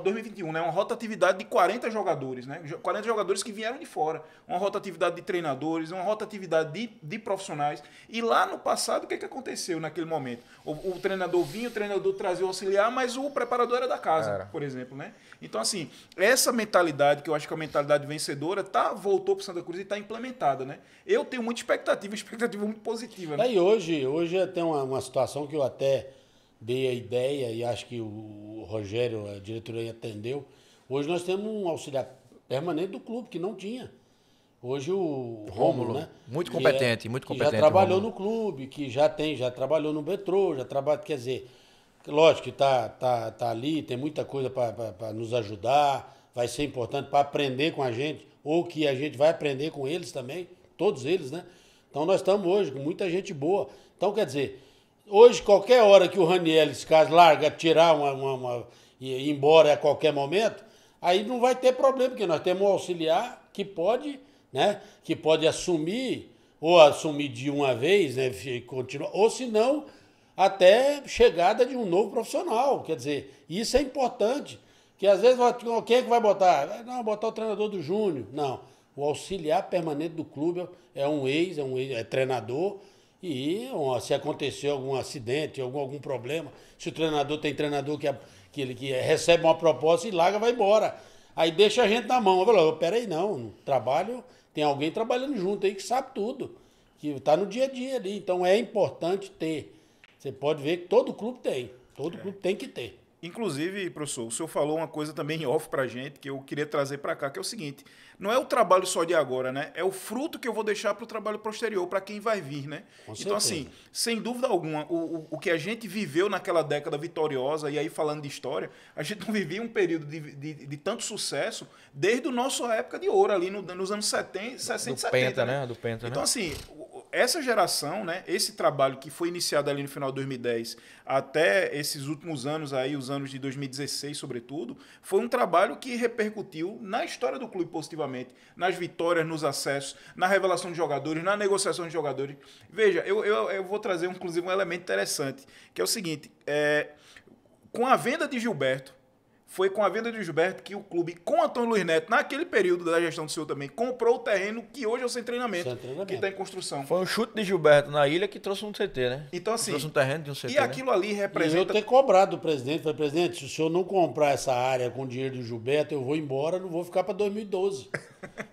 2021, né? Uma rotatividade de 40 jogadores, né? 40 jogadores que vieram de fora. Uma rotatividade de treinadores, uma rotatividade de profissionais. E lá no passado, o que aconteceu naquele momento? O treinador vinha, o treinador trazia o auxiliar, mas o preparador era da casa, por exemplo, né? Então, assim, essa mentalidade, que eu acho que é a mentalidade vencedora, voltou para o Santa Cruz e está implementada, né? Eu tenho muita expectativa muito positiva, né? E hoje tem uma situação que eu até dei a ideia e acho que o Rogério, a diretoria, atendeu. Hoje nós temos um auxiliar permanente do clube, que não tinha. Hoje o Rômulo, né? Muito Que competente, muito que competente. já trabalhou Rômulo. no clube, que já trabalhou no Metrô, quer dizer, lógico que tá ali, tem muita coisa para nos ajudar, vai ser importante para aprender com a gente, ou que a gente vai aprender com eles também, todos eles, né? Então nós estamos hoje com muita gente boa. Então, quer dizer, hoje, qualquer hora que o Raniel, esse caso, larga, tirar e ir embora a qualquer momento, aí não vai ter problema, porque nós temos um auxiliar que pode, né? Que pode assumir, ou assumir de uma vez, né? Continuar, ou se não, até chegada de um novo profissional. Quer dizer, isso é importante. Que às vezes, quem é que vai botar? Não, botar o treinador do Júnior. Não. O auxiliar permanente do clube é treinador. E se acontecer algum acidente, algum problema, se o treinador tem treinador que recebe uma proposta e larga, vai embora. Aí deixa a gente na mão. Eu falo, peraí, não, trabalho, tem alguém trabalhando junto aí que sabe tudo, que está no dia a dia ali. Então é importante ter. Você pode ver que todo clube tem. Todo clube tem que ter. Inclusive, professor, o senhor falou uma coisa também em off pra gente, que eu queria trazer para cá, que é o seguinte, não é o trabalho só de agora, né? É o fruto que eu vou deixar para o trabalho posterior, para quem vai vir, né? Então, assim, sem dúvida alguma, o que a gente viveu naquela década vitoriosa, e aí falando de história, a gente não vivia um período de tanto sucesso desde a nossa época de ouro, ali nos anos 60, 60 Do 70, Penta, né? Do Penta, Então, né? assim, essa geração, né, esse trabalho que foi iniciado ali no final de 2010 até esses últimos anos aí, os anos de 2016 sobretudo, foi um trabalho que repercutiu na história do clube positivamente, nas vitórias, nos acessos, na revelação de jogadores, na negociação de jogadores. Veja, eu vou trazer inclusive um elemento interessante, que é o seguinte, com a venda de Gilberto, foi com a venda de Gilberto que o clube, com Antônio Luiz Neto, naquele período da gestão do senhor também, comprou o terreno que hoje é o Sem Treinamento, que está em construção. Foi um chute de Gilberto na ilha que trouxe um CT, né? Então, assim, trouxe um terreno de um CT, e aquilo ali E eu representa... ter cobrado do presidente, falei, presidente, se o senhor não comprar essa área com dinheiro do Gilberto, eu vou embora, não vou ficar para 2012.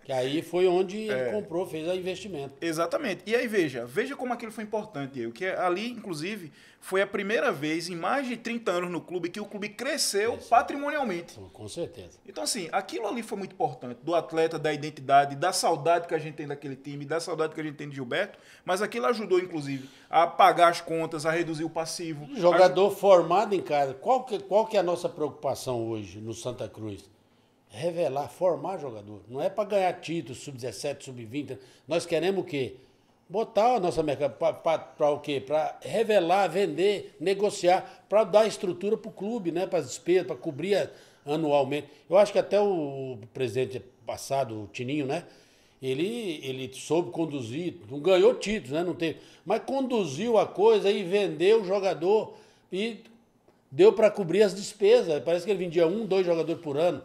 Que aí foi onde ele comprou, fez o investimento. Exatamente. E aí veja como aquilo foi importante, Diego, que ali, inclusive, foi a primeira vez em mais de 30 anos no clube que o clube cresceu patrimonialmente. Com certeza. Então, assim, aquilo ali foi muito importante, do atleta, da identidade, da saudade que a gente tem daquele time, da saudade que a gente tem de Gilberto, mas aquilo ajudou, inclusive, a pagar as contas, a reduzir o passivo. Jogador formado em casa. Qual que é a nossa preocupação hoje no Santa Cruz? Revelar, formar jogador. Não é para ganhar título, sub-17, sub-20. Nós queremos o quê? Botar a nossa mercadoria para o quê? Para revelar, vender, negociar, para dar estrutura para o clube, né? Para as despesas, para cobrir anualmente. Eu acho que até o presidente passado, o Tininho, né? Ele soube conduzir, não ganhou títulos, né? Não teve, mas conduziu a coisa e vendeu o jogador e deu para cobrir as despesas. Parece que ele vendia 1, 2 jogadores por ano.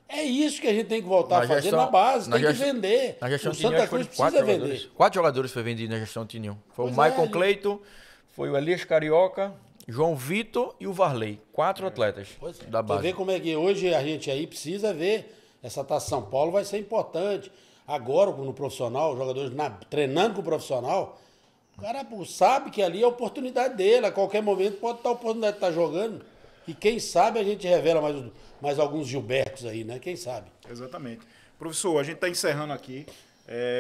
É isso que a gente tem que voltar a fazer na base, tem que vender. Na gestão O Santa Cruz precisa vender. 4 jogadores foi vendido na gestão do Tininho. Foi Pois o Michael é, Cleiton, foi o Elias Carioca, João Vitor e o Varley. 4 atletas da Você base. vê como é que hoje a gente aí precisa ver. Essa Taça São Paulo vai ser importante. Agora, no profissional, os jogadores treinando com o profissional, o cara sabe que ali é a oportunidade dele. A qualquer momento pode estar a oportunidade de estar jogando. E quem sabe a gente revela mais alguns Gilbertos aí, né? Quem sabe? Exatamente. Professor, a gente está encerrando aqui.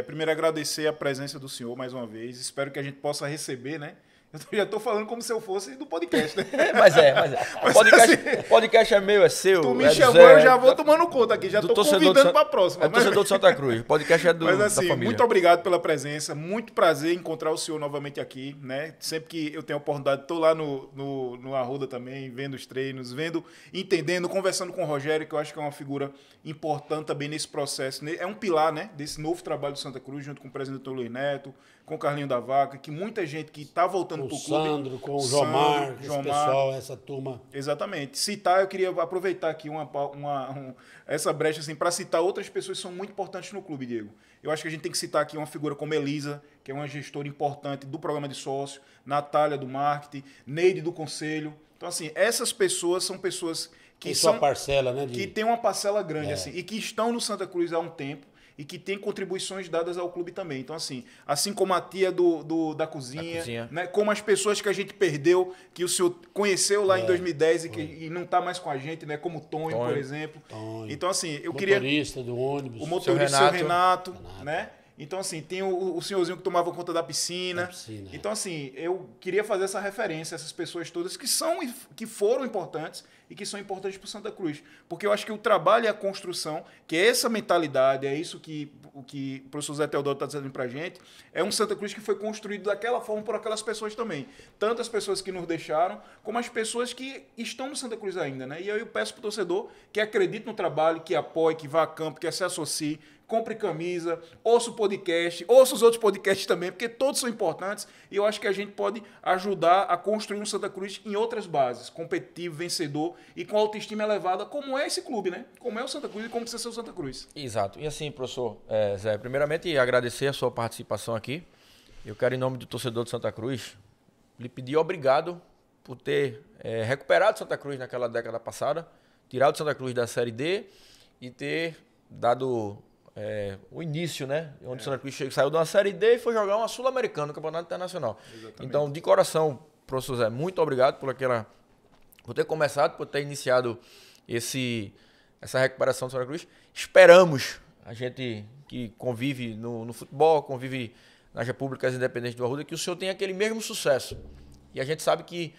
Primeiro agradecer a presença do senhor mais uma vez. Espero que a gente possa receber, né? Eu já estou falando como se eu fosse do podcast, né? Mas é. O podcast é meu, é seu. Tu me é chamou, Zé, eu já vou tomando conta aqui. Já estou convidando para a próxima. É torcedor de Santa Cruz. O podcast é Mas da assim, família. muito obrigado pela presença. Muito prazer em encontrar o senhor novamente aqui, né? Sempre que eu tenho a oportunidade, estou lá no Arruda também, vendo os treinos, entendendo, conversando com o Rogério, que eu acho que é uma figura importante também nesse processo. É um pilar, né, desse novo trabalho do Santa Cruz, junto com o presidente Luiz Neto, com o Carlinho da Vaca, que muita gente que está voltando para o clube. Sandro, com o Jomar, esse pessoal, essa turma. Exatamente. Citar, eu queria aproveitar aqui essa brecha assim, para citar outras pessoas que são muito importantes no clube, Diego. Eu acho que a gente tem que citar aqui uma figura como Elisa, que é uma gestora importante do programa de sócio, Natália do marketing, Neide do conselho. Então, assim, essas pessoas são pessoas que tem são sua parcela, né? que tem uma parcela grande assim, e que estão no Santa Cruz há um tempo e que tem contribuições dadas ao clube também. Então, assim como a tia da cozinha. Né? Como as pessoas que a gente perdeu, que o senhor conheceu lá em 2010 e não está mais com a gente, né? Como o Tonho, por exemplo. Então, assim, eu queria... O motorista do ônibus. O motorista, seu Renato, né? Então, assim, tem o senhorzinho que tomava conta da piscina. Então, assim, eu queria fazer essa referência a essas pessoas todas que foram importantes e que são importantes para o Santa Cruz. Porque eu acho que o trabalho e a construção, que é essa mentalidade, é isso que o professor Zé Teodoro está dizendo para a gente, é um Santa Cruz que foi construído daquela forma por aquelas pessoas também. Tanto as pessoas que nos deixaram, como as pessoas que estão no Santa Cruz ainda, né? E aí eu peço para o torcedor que acredite no trabalho, que apoie, que vá a campo, que se associe, compre camisa, ouça o podcast, ouça os outros podcasts também, porque todos são importantes e eu acho que a gente pode ajudar a construir um Santa Cruz em outras bases, competitivo, vencedor e com autoestima elevada, como é esse clube, né? Como é o Santa Cruz e como precisa ser o Santa Cruz. Exato. E assim, professor Zé, primeiramente agradecer a sua participação aqui. Eu quero, em nome do torcedor de Santa Cruz, lhe pedir obrigado por ter recuperado Santa Cruz naquela década passada, tirado Santa Cruz da Série D e ter dado... o início, né? Onde o Santa Cruz saiu de uma Série D e foi jogar uma Sul-Americana, no Campeonato Internacional. Exatamente. Então, de coração, professor Zé, muito obrigado por ter começado, por ter iniciado essa recuperação do Santa Cruz. Esperamos, a gente que convive no futebol, convive nas repúblicas independentes do Arruda, que o senhor tenha aquele mesmo sucesso. E a gente sabe que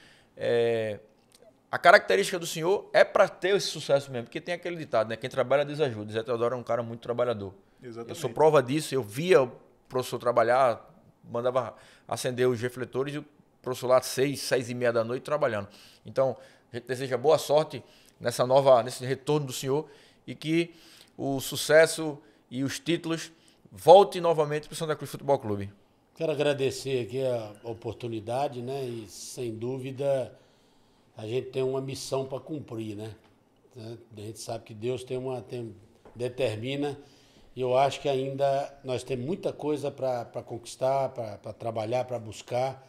a característica do senhor é para ter esse sucesso mesmo, porque tem aquele ditado, né? Quem trabalha desajuda. Zé Teodoro é um cara muito trabalhador. Exatamente. Eu sou prova disso, eu via o professor trabalhar, mandava acender os refletores e o professor lá às 6h30 da noite trabalhando. Então, a gente deseja boa sorte nesse retorno do senhor e que o sucesso e os títulos voltem novamente para o Santa Cruz Futebol Clube. Quero agradecer aqui a oportunidade, né? E sem dúvida a gente tem uma missão para cumprir, né? A gente sabe que Deus determina e eu acho que ainda nós temos muita coisa para conquistar, para trabalhar, para buscar.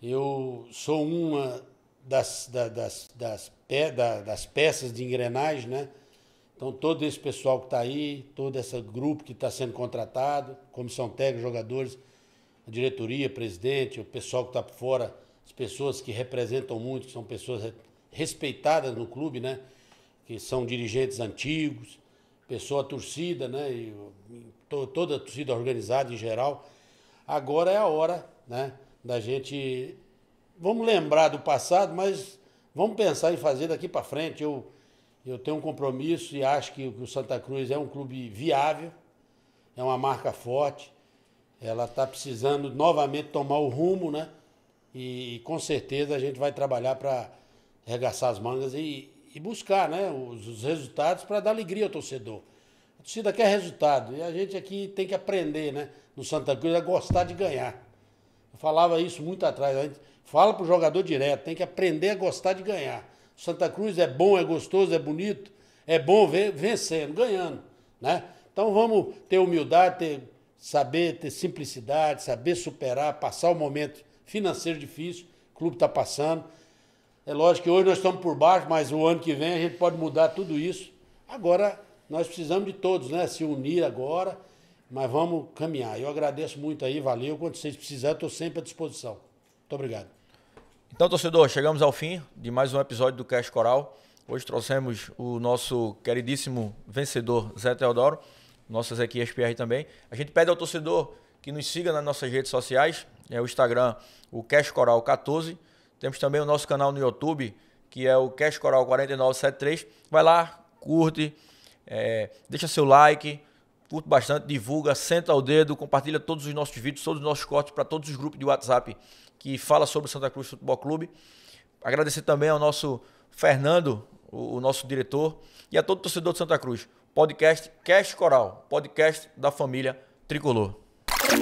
Eu sou uma das peças de engrenagem, né? Então todo esse pessoal que está aí, todo esse grupo que está sendo contratado, comissão técnica, jogadores, a diretoria, presidente, o pessoal que está por fora, as pessoas que representam muito, que são pessoas respeitadas no clube, né? Que são dirigentes antigos, a torcida, né? E toda a torcida organizada em geral. Agora é a hora, né? Da gente... Vamos lembrar do passado, mas vamos pensar em fazer daqui para frente. Eu tenho um compromisso e acho que o Santa Cruz é um clube viável, é uma marca forte. Ela está precisando novamente tomar o rumo, né? E com certeza a gente vai trabalhar para arregaçar as mangas e buscar, né, os resultados para dar alegria ao torcedor. A torcida quer resultado e a gente aqui tem que aprender, né, no Santa Cruz a gostar de ganhar. Eu falava isso muito atrás, a gente fala para o jogador direto, tem que aprender a gostar de ganhar. O Santa Cruz é bom, é gostoso, é bonito, é bom ver vencendo, ganhando, né? Então vamos ter humildade, saber ter simplicidade, saber superar, passar o momento financeiro difícil, o clube está passando. É lógico que hoje nós estamos por baixo, mas o ano que vem a gente pode mudar tudo isso. Agora, nós precisamos de todos, né? Se unir agora, mas vamos caminhar. Eu agradeço muito aí, valeu. Quando vocês precisarem, eu estou sempre à disposição. Muito obrigado. Então, torcedor, chegamos ao fim de mais um episódio do Cash Coral. Hoje trouxemos o nosso queridíssimo vencedor, Zé Teodoro, nosso Ezequias PR também. A gente pede ao torcedor que nos siga nas nossas redes sociais, o Instagram, o Cash Coral 14. Temos também o nosso canal no YouTube, que é o Cash Coral 4973. Vai lá, curte, deixa seu like, curte bastante, divulga, senta o dedo, compartilha todos os nossos vídeos, todos os nossos cortes para todos os grupos de WhatsApp que fala sobre o Santa Cruz Futebol Clube. Agradecer também ao nosso Fernando, o nosso diretor, e a todo torcedor de Santa Cruz. Podcast Cash Coral, podcast da família Tricolor. É